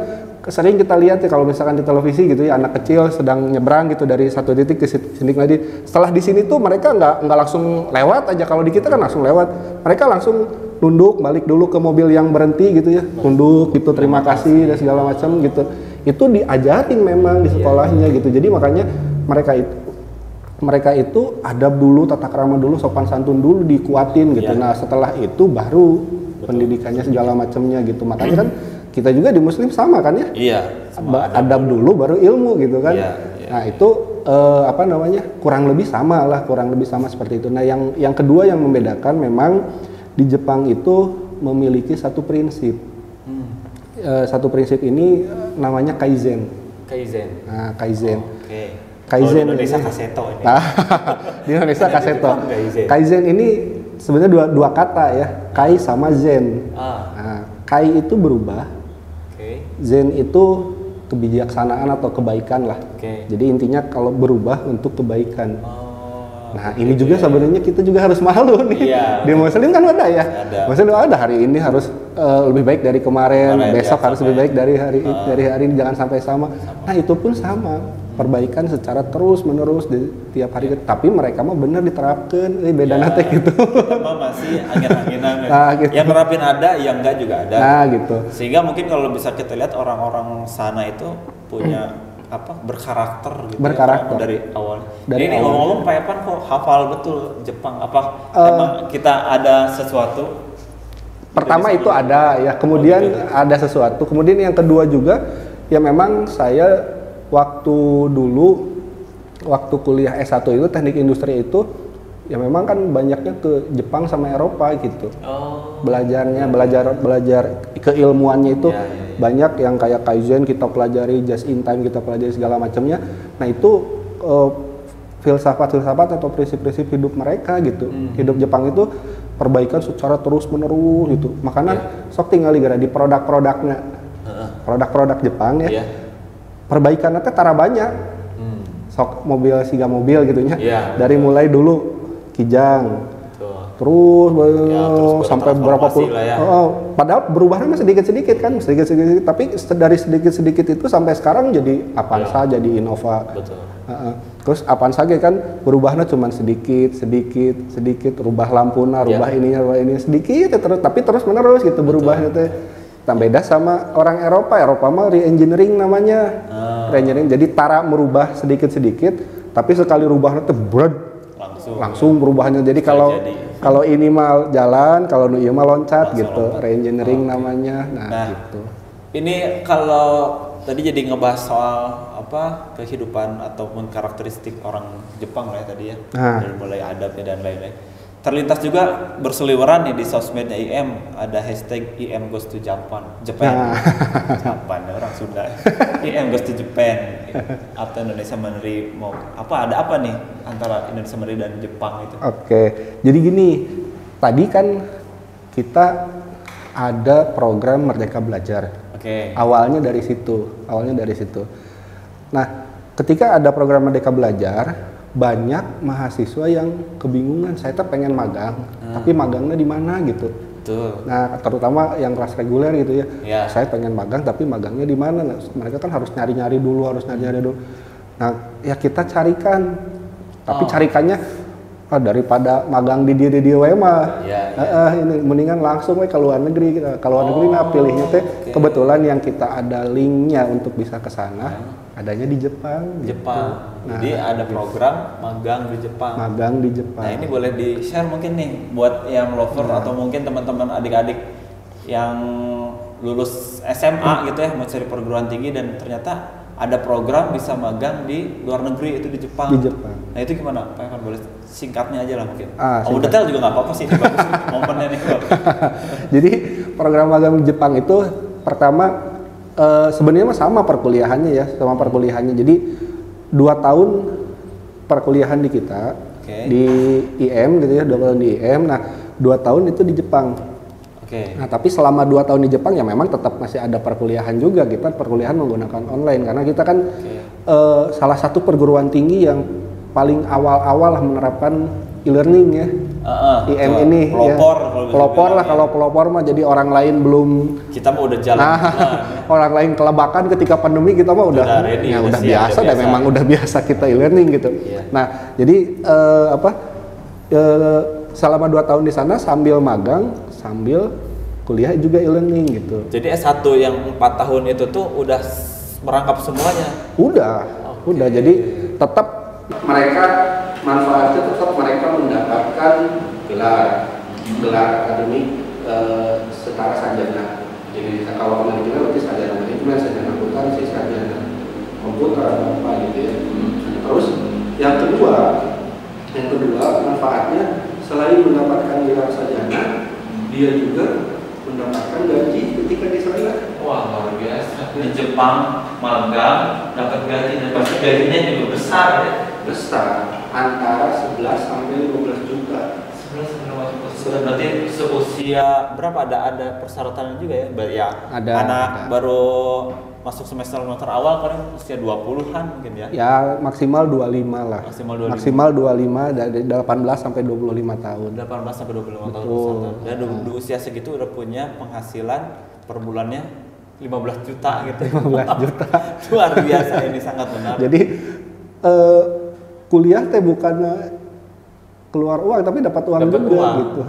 sering kita lihat ya kalau misalkan di televisi gitu ya, anak kecil sedang nyebrang gitu dari satu titik ke titik lagi. Setelah di sini tuh mereka nggak langsung lewat aja. Kalau di kita kan langsung lewat. Mereka langsung nunduk, balik dulu ke mobil yang berhenti gitu ya. Nunduk gitu, terima kasih dan segala macam gitu. Itu diajarin memang di sekolahnya gitu. Jadi makanya mereka itu adab dulu, tata krama dulu, sopan santun dulu dikuatin gitu. Nah setelah itu baru pendidikannya segala macamnya gitu. Makanya kan kita juga di Muslim sama kan ya? Iya. Adab dulu baru ilmu gitu kan. Nah itu kurang lebih sama seperti itu. Nah yang kedua yang membedakan memang di Jepang itu memiliki satu prinsip. Satu prinsip ini namanya kaizen. Nah kaizen. Oke. Kaizen di Indonesia kaseto ini. Di Indonesia kaseto. Kaizen ini sebenarnya dua kata ya, kai sama zen. Nah, kai itu berubah, zen itu kebijaksanaan atau kebaikan lah. Jadi intinya kalau berubah untuk kebaikan. Nah ini juga sebenarnya kita juga harus malu nih. Di Muslim kan ada ya. Muslim ada hari ini harus lebih baik dari kemarin, besok harus lebih baik dari hari ini, jangan sampai sama. Nah itu pun sama. Perbaikan secara terus menerus di tiap hari, tapi mereka mah bener diterapkan, beda nate gitu. Kita masih angin-anginan. Gitu. Yang nerapin ada, yang enggak juga ada. Nah gitu. Sehingga mungkin kalau bisa kita lihat orang-orang sana itu punya berkarakter gitu. Berkarakter. Dari awal. Ini ngomong-ngomong Pak Evan kok hafal betul Jepang? Emang kita ada sesuatu? Pertama itu ada ya, kemudian ada sesuatu. Kemudian yang kedua juga ya memang saya waktu kuliah S1 itu teknik industri itu ya memang kan banyaknya ke Jepang sama Eropa gitu. Belajar keilmuannya itu banyak yang kayak kaizen kita pelajari, just in time kita pelajari segala macamnya. Nah itu filsafat atau prinsip-prinsip hidup mereka gitu. Hidup Jepang itu perbaikan secara terus menerus gitu. Makanya sok tinggal di produk-produknya, produk-produk Jepang ya. Perbaikannya tara banyak. Sok mobil siga mobil gitunya. Dari mulai dulu kijang. Terus sampai berapa puluh, padahal berubahnya sedikit-sedikit kan, sedikit-sedikit, tapi dari sedikit-sedikit itu sampai sekarang jadi Avanza, jadi Innova. Terus Avanza kan berubahnya cuma sedikit, rubah lampuna, rubah ininya sedikit, terus tapi terus menerus gitu berubahnya teh. Tak beda sama orang Eropa mah re-engineering namanya, re-engineering. Jadi tara merubah sedikit-sedikit, tapi sekali rubahnya tuh langsung berubahnya. Jadi kalau ini mah jalan, kalau nu ieu mah loncat gitu. Re-engineering namanya. Nah, gitu. Ini kalau tadi jadi ngebahas soal apa kehidupan ataupun karakteristik orang Jepang lah ya tadi ya. Dari mulai adabnya dan lain-lain. Terlintas juga berseliweran nih di sosmednya IM, ada hashtag IM goes to Japan. Japan orang Sunda. IM goes to Japan. Atau Indonesia Meneri mau apa, ada apa nih antara Indonesia Meneri dan Jepang itu? Oke, jadi gini, tadi kan kita ada program Merdeka Belajar. Awalnya dari situ. Nah, ketika ada program Merdeka Belajar, banyak mahasiswa yang kebingungan, saya tuh pengen magang, tapi magangnya di mana gitu. Nah, terutama yang kelas reguler gitu ya. Saya pengen magang, tapi magangnya di mana? Nah, mereka kan harus nyari-nyari dulu. Nah, ya kita carikan, tapi carikannya daripada magang di dia mah, ini mendingan langsung ke luar negeri. Nah pilihnya teh kebetulan yang kita ada linknya untuk bisa ke sana. Adanya di Jepang. Nah, jadi ada program magang di Jepang. Nah, ini boleh di-share mungkin nih buat yang lover atau mungkin teman-teman adik-adik yang lulus SMA gitu ya, mau cari perguruan tinggi dan ternyata ada program bisa magang di luar negeri, itu di Jepang. Nah, itu gimana? Pak Evan, boleh singkatnya aja lah mungkin. Detail juga nggak apa-apa sih, ini bagus momennya nih. Jadi program magang di Jepang itu pertama sebenarnya sama perkuliahannya ya, Jadi 2 tahun perkuliahan di kita di IM gitu ya, 2 tahun di IM. Nah, 2 tahun itu di Jepang. Nah, tapi selama 2 tahun di Jepang ya memang tetap masih ada perkuliahan juga. Kita perkuliahan menggunakan online karena kita kan salah satu perguruan tinggi yang paling awal-awal lah menerapkan e-learning ya. IM ini pelopor lah. Kalau pelopor mah jadi orang lain belum, kita mah udah jalan. Orang lain kelabakan ketika pandemi, kita mah udah biasa dan memang udah biasa kita e-learning gitu. Nah, jadi selama 2 tahun di sana sambil magang, sambil kuliah juga e-learning gitu. Jadi S1 yang 4 tahun itu tuh udah merangkap semuanya? Udah. Jadi tetap mereka manfaatnya tetap mereka mendapatkan gelar akademik setara sarjana. Jadi kalau manajemen berarti sarjana manajemen, sarjana akuntansi, sarjana komputer apa gitu ya. Terus yang kedua manfaatnya selain mendapatkan gelar sarjana, dia juga mendapatkan gaji ketika di sana. Wah, luar biasa. Di Jepang magang dapat gaji dan pasti gajinya juga besar ya. Besar, antara 11 sampai 15 juta. 11 sampai 15 juta. Berarti seusia berapa, ada persyaratan juga ya? Ada. Anak baru masuk semester awal paling usia 20-an mungkin ya? Ya, maksimal 25 lah. Maksimal 25 dari 18 sampai 25 tahun. 18 sampai 25 tahun. Dan di usia segitu udah punya penghasilan per bulannya 15 juta gitu. 15 juta. Luar biasa, ini sangat benar. Jadi kuliah teh bukan keluar uang, tapi dapat uang juga gitu.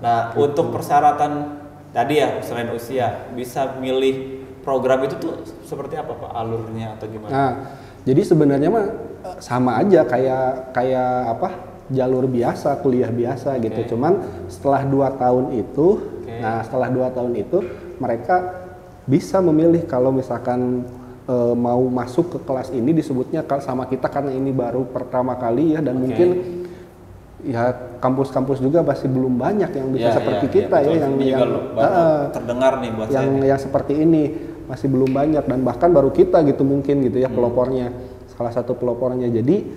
Nah, untuk persyaratan tadi ya, selain usia, bisa milih program itu tuh seperti apa Pak, alurnya atau gimana? Nah, jadi sebenarnya mah sama aja kayak jalur biasa, kuliah biasa gitu. Cuman setelah 2 tahun itu, setelah 2 tahun itu mereka bisa memilih kalau misalkan mau masuk ke kelas ini, disebutnya sama kita karena ini baru pertama kali ya, dan mungkin ya kampus-kampus juga masih belum banyak yang bisa seperti kita ya, yang terdengar nih buat yang seperti ini masih belum banyak, dan bahkan baru kita gitu mungkin gitu ya pelopornya, salah satu pelopornya. Jadi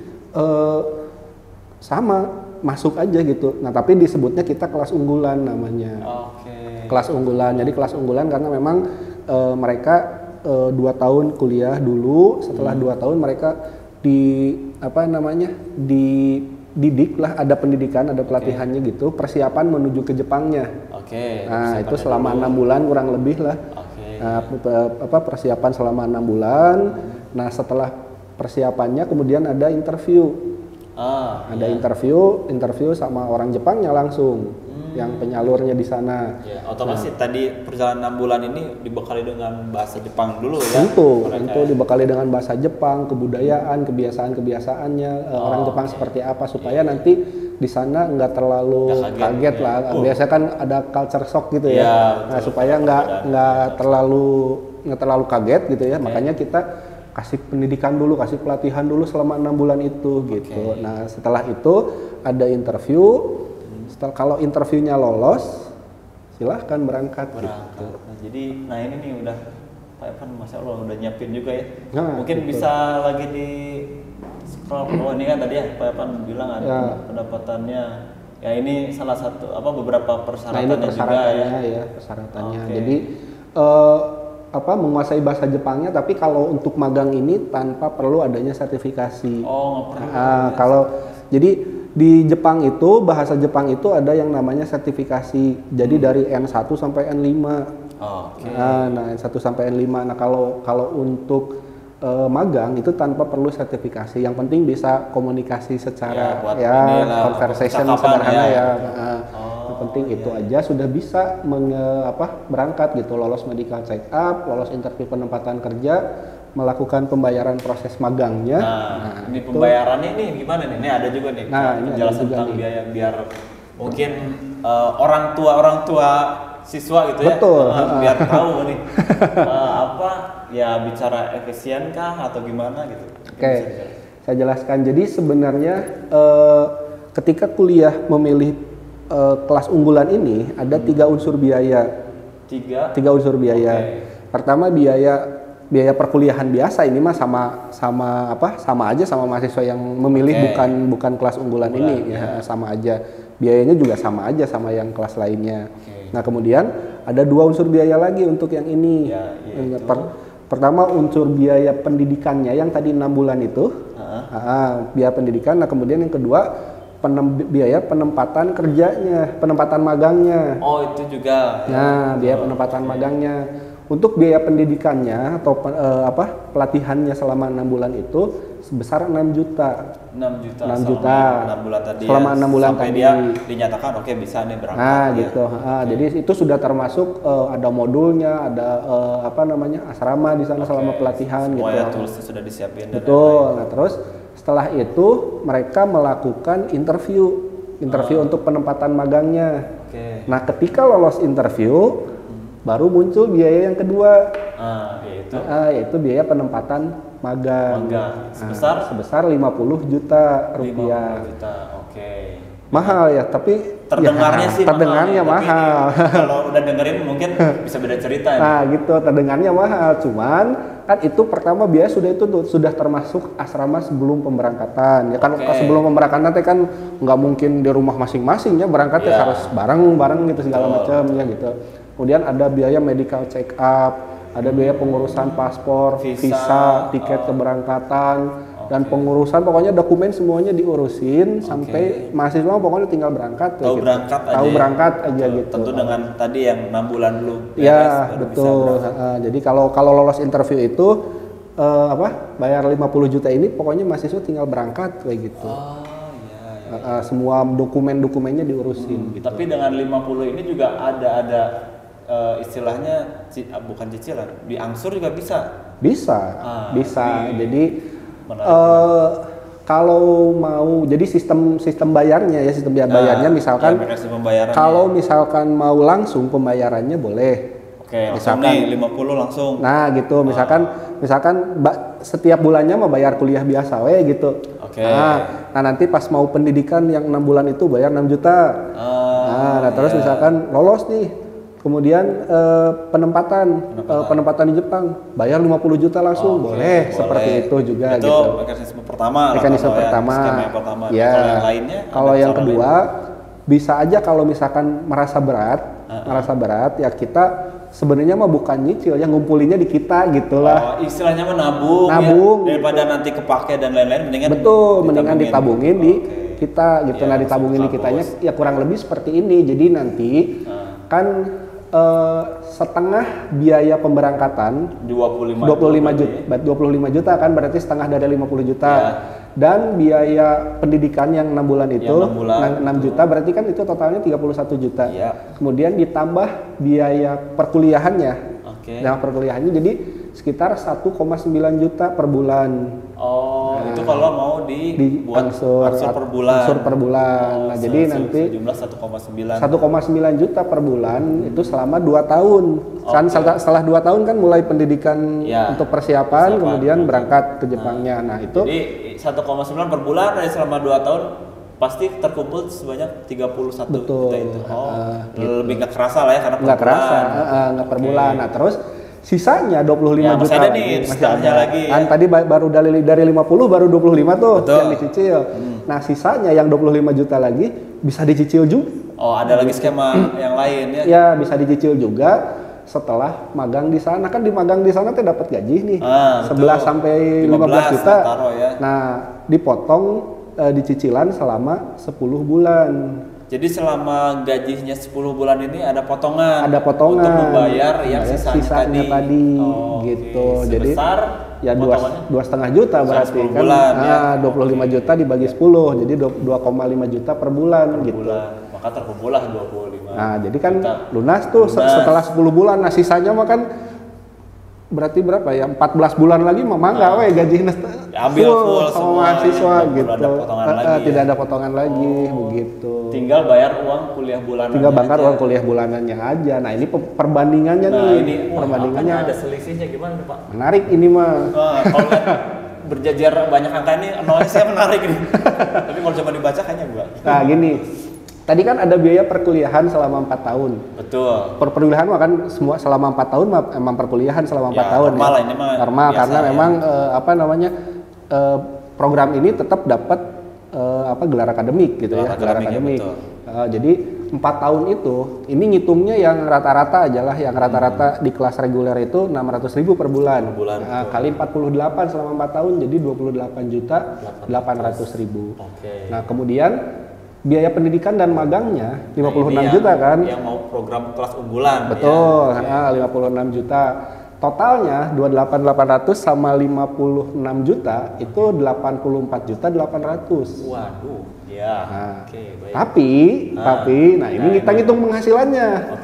sama masuk aja gitu. Nah tapi disebutnya kita kelas unggulan namanya. Kelas unggulan. Jadi kelas unggulan karena memang mereka 2 tahun kuliah dulu. Setelah 2 tahun mereka dididik lah, ada pendidikan, ada pelatihannya gitu, persiapan menuju ke Jepangnya. Nah itu selama 6 bulan kurang lebih lah. Nah, persiapan selama 6 bulan. Nah setelah persiapannya kemudian ada interview. Interview sama orang Jepangnya langsung, yang penyalurnya di sana. Otomatis tadi perjalanan 6 bulan ini dibekali dengan bahasa Jepang dulu ya. Tentu dibekali dengan bahasa Jepang, kebudayaan, kebiasaan-kebiasaannya orang Jepang seperti apa supaya nanti di sana nggak terlalu kaget lah. Biasanya kan ada culture shock gitu ya. Nah, supaya nggak terlalu kaget gitu ya. Makanya kita kasih pendidikan dulu, kasih pelatihan dulu selama 6 bulan itu gitu. Nah setelah itu ada interview. Kalau interviewnya lolos, silahkan berangkat. Gitu. Nah, jadi, ini nih udah Pak Evan, masya Allah udah nyiapin juga ya. Mungkin gitu. bisa lagi di scroll bawah ini kan tadi ya Pak Evan bilang ada pendapatannya. Ya ini salah satu beberapa persyaratannya, persyaratannya juga ya. Persyaratannya. Jadi menguasai bahasa Jepangnya, tapi kalau untuk magang ini tanpa perlu adanya sertifikasi. Jadi di Jepang itu, bahasa Jepang itu ada yang namanya sertifikasi. Jadi dari N1 sampai N5. Nah, N1 sampai N5. Nah, kalau untuk magang itu tanpa perlu sertifikasi. Yang penting bisa komunikasi secara conversation sederhana ya. Yang penting itu aja sudah bisa berangkat gitu, lolos medical check up, lolos interview penempatan kerja, melakukan pembayaran proses magangnya. Nah ini pembayarannya nih gimana nih? Ini ada juga nih penjelasan tentang biaya biar mungkin orang tua siswa gitu ya. Biar tahu nih bicara efisien kah atau gimana gitu. Saya jelaskan. Jadi sebenarnya ketika kuliah memilih kelas unggulan ini ada 3 unsur biaya. 3 unsur biaya. Pertama biaya perkuliahan biasa, ini mah sama aja sama mahasiswa yang memilih bukan kelas unggulan ini ya, sama aja. Biayanya juga sama aja sama yang kelas lainnya. Nah, kemudian ada 2 unsur biaya lagi untuk yang ini. Pertama unsur biaya pendidikannya yang tadi 6 bulan itu. Biaya pendidikan. Nah, kemudian yang kedua biaya penempatan kerjanya, penempatan magangnya. Itu juga. Nah, biaya penempatan magangnya. Untuk biaya pendidikannya atau pelatihannya selama 6 bulan itu sebesar 6 juta. 6 juta. 6 bulan tadi. Selama 6 bulan sampai tadi. Dia dinyatakan bisa nih berangkat. Nah, gitu. Jadi itu sudah termasuk ada modulnya, ada asrama di sana selama pelatihan gitu. Tulisnya sudah disiapin. Betul. Nah, terus setelah itu mereka melakukan interview untuk penempatan magangnya. Nah, ketika lolos interview baru muncul biaya yang kedua, yaitu biaya penempatan magang. Sebesar 50 juta rupiah. 50 juta, mahal ya, tapi terdengarnya terdengarnya mahal. Kalau udah dengerin mungkin bisa beda cerita. Nah gitu, terdengarnya mahal. Cuman kan itu pertama biaya sudah termasuk asrama sebelum pemberangkatan. Ya kan sebelum pemberangkatan kan nggak mungkin di rumah masing-masing ya, berangkatnya harus bareng gitu segala macam ya gitu. Kemudian ada biaya medical check up, ada biaya pengurusan paspor, visa, tiket keberangkatan, dan pengurusan pokoknya dokumen semuanya diurusin sampai mahasiswa pokoknya tinggal berangkat. Tahu berangkat aja gitu. Tentu dengan tadi yang 6 bulan dulu. Ya betul. Jadi kalau lolos interview itu bayar 50 juta ini pokoknya mahasiswa tinggal berangkat kayak gitu. Semua dokumennya diurusin. Gitu. Tapi dengan 50 ini juga ada istilahnya bukan cicilan, diangsur juga bisa. Bisa. Jadi kalau mau jadi sistem bayarnya ya, sistem bayarnya misalkan kalau misalkan mau langsung pembayarannya boleh. Misalkan nih 50 langsung. Nah, gitu. Misalkan setiap bulannya mau bayar kuliah biasa gitu. Nah, nanti pas mau pendidikan yang 6 bulan itu bayar 6 juta. Nah, terus misalkan lolos nih Kemudian penempatan di Jepang, bayar 50 juta langsung, boleh. Seperti itu juga itu gitu. Mekanisme pertama. Mekanisme pertama. Skema yang pertama. Ya. Kalau yang lainnya? Kalau yang kedua, bisa aja kalau misalkan merasa berat, ya kita sebenarnya mah bukan nyicil, yang ngumpulinnya di kita gitulah. Istilahnya mah nabung. Ya, daripada nanti kepake dan lain-lain, mendingan ditabungin di kita gitu. Nah, ditabungin di kitanya ya kurang lebih seperti ini. Jadi nanti kan setengah biaya pemberangkatan 25 juta kan, berarti setengah dari 50 juta. Dan biaya pendidikan yang 6 bulan itu 6 juta, berarti kan itu totalnya 31 juta. Kemudian ditambah biaya perkuliahannya. Nah, perkuliahannya jadi sekitar 1,9 juta per bulan. Itu kalau mau dibuat angsur per bulan. Nah, jadi nanti jumlah 1,9 juta per bulan itu selama 2 tahun. Kan setelah 2 tahun kan mulai pendidikan untuk persiapan, kemudian berangkat ke Jepangnya. Nah, itu jadi 1,9 per bulan dari selama 2 tahun pasti terkumpul sebanyak 31 juta itu. Lebih nggak kerasa lah ya, karena nggak per bulan. Nah, terus sisanya 25 juta ada nih, masih ada lagi. Kan tadi baru dari 50 baru 25 tuh yang dicicil. Nah, sisanya yang 25 juta lagi bisa dicicil juga. Ada lagi skema yang lain ya. Ya, bisa dicicil juga setelah magang di sana. Kan di magang di sana tuh dapat gaji nih. 11 sampai 15 juta. Nah, dipotong di cicilan selama 10 bulan. Jadi selama gajinya 10 bulan ini ada potongan. Untuk membayar yang sisanya tadi. Gitu. Jadi sebesar ya 2,5 juta berarti kan. Bulan, 25 juta dibagi 10, jadi 2,5 juta per bulan gitu. Maka terkumpullah 25. Nah, jadi kan lunas tuh setelah 10 bulan. Nah, sisanya mah kan berarti berapa ya? 14 bulan lagi mah mangga we gaji ambil full sama mahasiswa gitu. Tidak ada potongan lagi begitu. Tinggal bayar uang kuliah bulanan. Uang kuliah bulanannya aja. Nah, ini perbandingannya nih. Perbandingannya ada selisihnya gimana, Pak? Menarik ini mah. Kalau berjajar banyak angka ini analisisnya saya menarik nih. Tapi kalau coba dibaca kayaknya enggak. Nah, gini. Tadi kan ada biaya perkuliahan selama 4 tahun. Betul. Perkuliahan mah kan semua selama 4 tahun emang perkuliahan selama 4 tahun. Normal ini mah. Normal karena memang program ini tetap dapat gelar akademik gitu ya, gelar akademik. Jadi 4 tahun itu ini ngitungnya yang rata-rata aja lah, yang rata-rata di kelas reguler itu 600.000 per bulan. Kali 48 selama 4 tahun jadi 28.800.000. Nah, kemudian biaya pendidikan dan magangnya 56 juta kan? Yang mau program kelas unggulan. Betul, 56 juta. Totalnya 28.800 sama 56 juta itu 84.800. Waduh, ya. Baik. Tapi, ini kita hitung penghasilannya.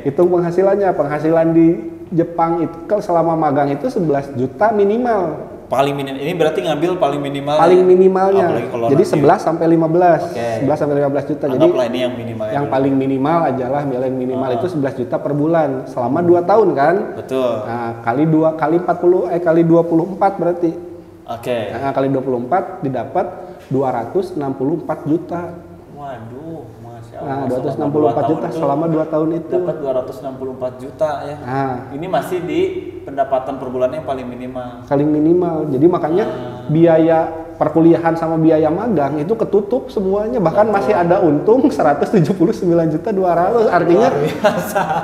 Hitung penghasilan di Jepang itu selama magang itu 11 juta minimal. Paling minimal. Ini berarti ngambil paling minimal. Paling minimalnya. Jadi 11 sampai 15. 11 sampai 15 juta. Anggaplah ini yang minimal. Yang paling minimal aja lah, minimal itu 11 juta per bulan selama 2 tahun kan? Betul. Nah, kali 24 berarti. Nah, kali 24 didapat 264 juta. Waduh, Masya Nah, Allah. 264 juta selama 2 tahun itu. Dapat 264 juta ya. Ini masih di pendapatan per bulannya yang paling minimal. Jadi makanya biaya perkuliahan sama biaya magang itu ketutup semuanya. Bahkan masih ada untung 179.200.000. Artinya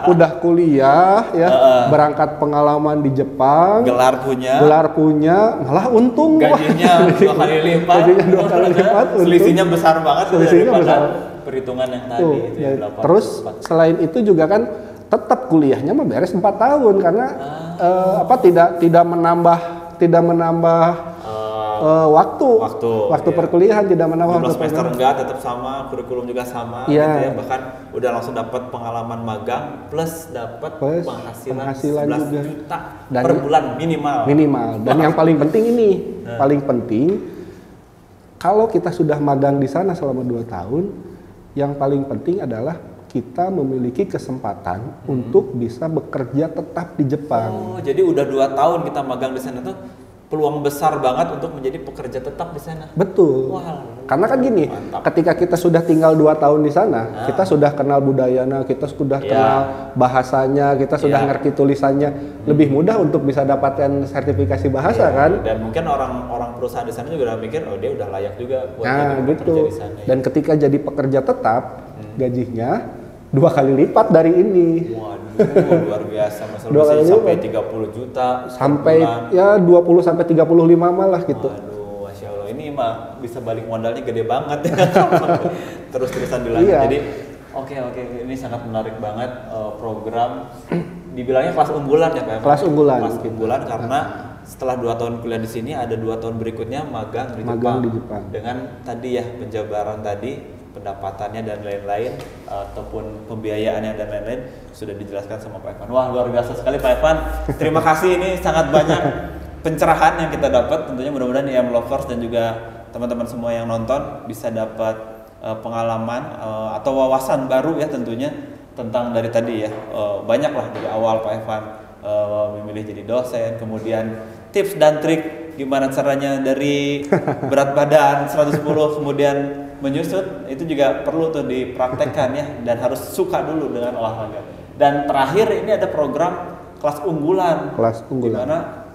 udah kuliah ya, berangkat pengalaman di Jepang, gelar punya, malah untung. Gajinya 2 kali lipat. Selisihnya besar banget. Selisihnya besar. Perhitungan yang tadi itu ya. Terus selain itu juga kan tetap kuliahnya mah beres 4 tahun karena tidak menambah waktu perkuliahan, tidak menambah waktu semester enggak, tetap sama, kurikulum juga sama gitu ya. Bahkan udah langsung dapat pengalaman magang plus dapat penghasilan 11 juga. Juta per bulan minimal. Dan yang paling penting ini, paling penting kalau kita sudah magang di sana selama 2 tahun, yang paling penting adalah kita memiliki kesempatan untuk bisa bekerja tetap di Jepang. Jadi udah 2 tahun kita magang di sana tuh peluang besar banget untuk menjadi pekerja tetap di sana. Betul. Wah, karena kan gini, mantap. Ketika kita sudah tinggal 2 tahun di sana, kita sudah kenal budayanya, kita sudah kenal bahasanya, kita sudah ngerti tulisannya, lebih mudah untuk bisa dapatkan sertifikasi bahasa kan. Dan mungkin orang perusahaan di sana juga udah mikir, oh dia udah layak juga buat jadi gitu. Pekerja di sana. Dan ketika jadi pekerja tetap, gajinya 2 kali lipat dari ini. Waduh, luar biasa. Misalnya sampai 30 juta sampai ya 20 sampai 35 malah gitu. Waduh, Masya Allah, ini mah bisa balik modalnya gede banget ya. Terus-terusan dilanjut. Jadi oke, ini sangat menarik banget program dibilangnya kelas unggulan ya Pak. Kelas unggulan karena setelah 2 tahun kuliah di sini ada 2 tahun berikutnya magang di Jepang. Dengan tadi ya penjabaran tadi, pendapatannya dan lain-lain ataupun pembiayaannya dan lain-lain sudah dijelaskan sama Pak Evan. Wah, luar biasa sekali Pak Evan. Terima kasih, ini sangat banyak pencerahan yang kita dapat. Tentunya mudah-mudahan IM Lovers dan juga teman-teman semua yang nonton bisa dapat pengalaman atau wawasan baru ya tentunya tentang dari tadi ya. Banyak lah dari awal Pak Evan memilih jadi dosen, kemudian tips dan trik gimana caranya dari berat badan 110 kemudian menyusut, itu juga perlu tuh dipraktekkan ya, dan harus suka dulu dengan olahraga. Dan terakhir ini ada program kelas unggulan. Dimana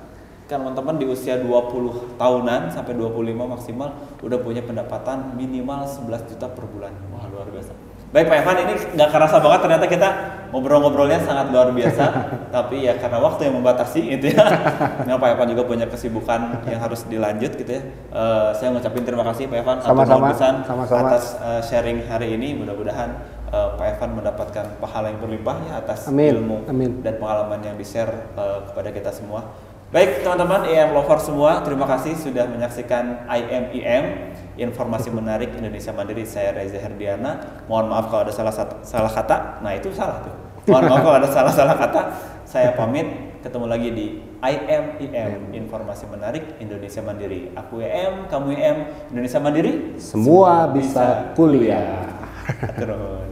teman-teman di usia 20 tahunan sampai 25 maksimal udah punya pendapatan minimal 11 juta per bulan. Wah, luar biasa. Baik Pak Evan, ini nggak kerasa banget ternyata kita ngobrol-ngobrolnya sangat luar biasa. Tapi ya karena waktu yang membatasi gitu ya. Nah, Pak Evan juga punya kesibukan yang harus dilanjut gitu ya. Saya ngucapin terima kasih Pak Evan atas sharing hari ini. Mudah-mudahan Pak Evan mendapatkan pahala yang berlimpah ya atas ilmu dan pengalaman yang di-share kepada kita semua. Baik teman-teman IM Lovers semua, terima kasih sudah menyaksikan IM Informasi Menarik Indonesia Mandiri. Saya Reza Herdiana. Mohon maaf kalau ada salah kata. Nah itu salah tuh. Mohon maaf kalau ada salah kata. Saya pamit. Ketemu lagi di IM Informasi Menarik Indonesia Mandiri. Aku IM, kamu IM, Indonesia Mandiri. Semua bisa kuliah. Turun.